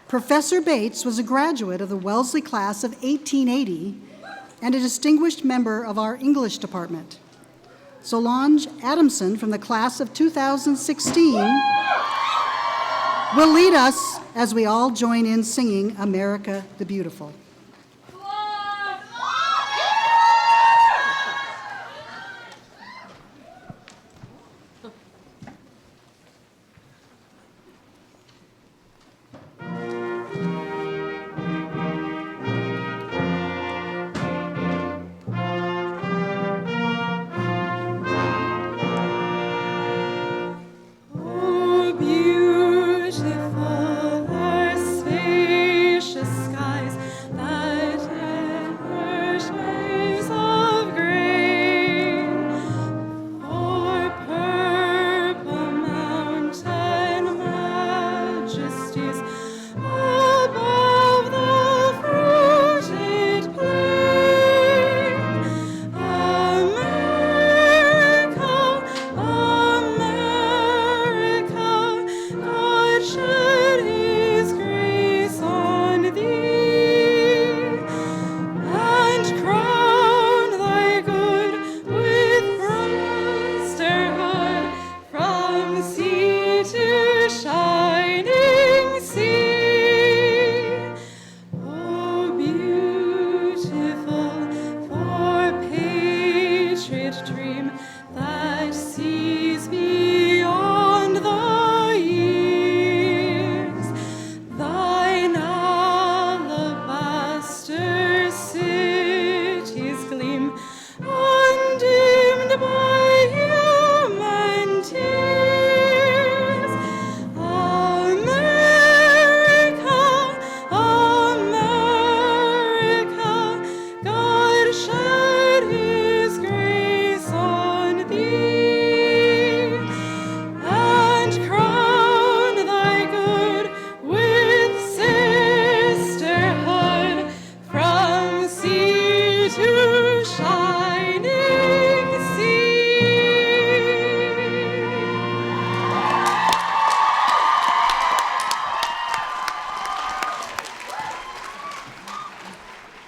Professor Bates was a graduate of the Wellesley class of 1880 and a distinguished member of our English department. Solange Adamson from the class of 2016 will lead us as we all join in singing America the Beautiful.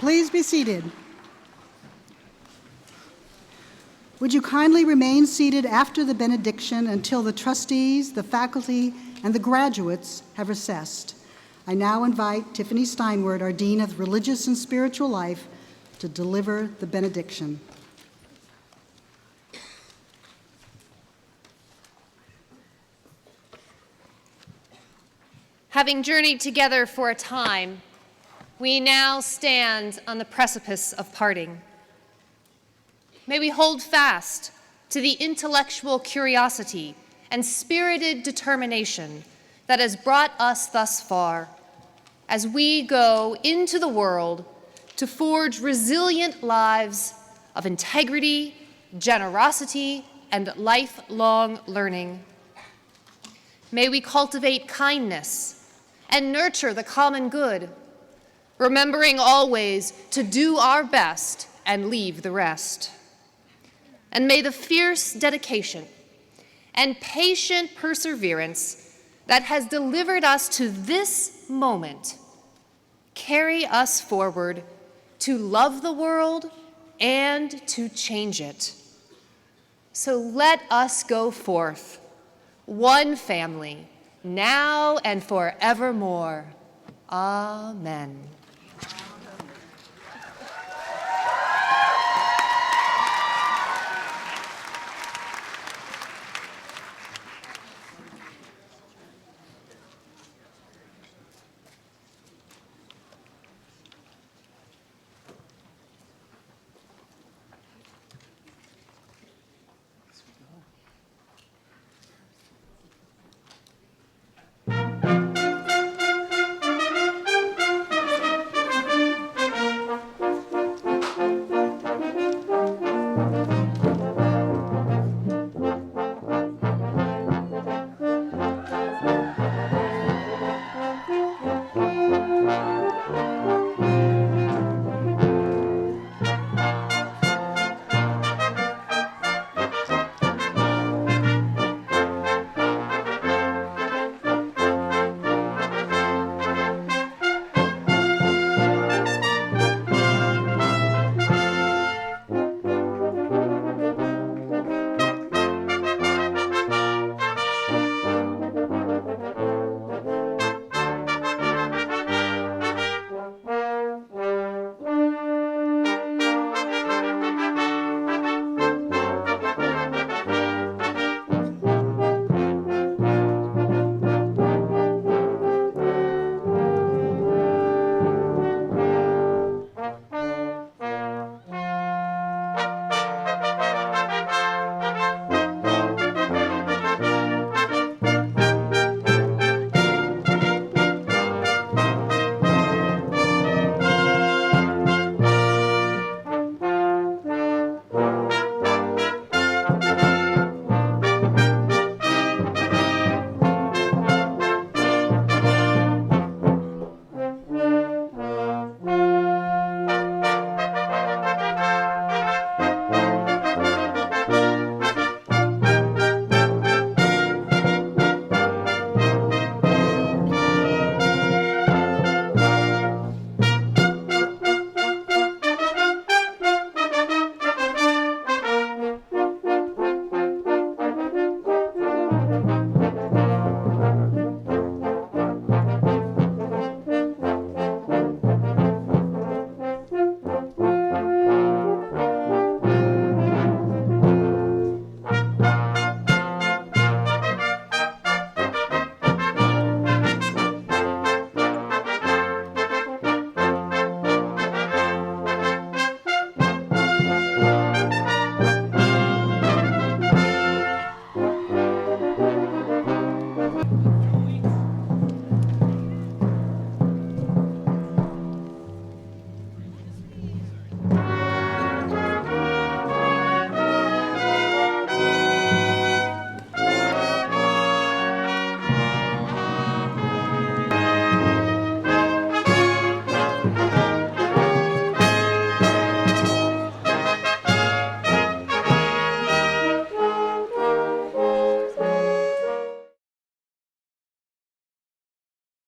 Please be seated. Would you kindly remain seated after the benediction until the trustees, the faculty, and the graduates have recessed? I now invite Tiffany Steinwert, our Dean of Religious and Spiritual Life, to deliver the benediction. Having journeyed together for a time, we now stand on the precipice of parting. May we hold fast to the intellectual curiosity and spirited determination that has brought us thus far as we go into the world to forge resilient lives of integrity, generosity, and lifelong learning. May we cultivate kindness and nurture the common good, remembering always to do our best and leave the rest. And may the fierce dedication and patient perseverance that has delivered us to this moment carry us forward to love the world, and to change it. So let us go forth, one family, now and forevermore. Amen.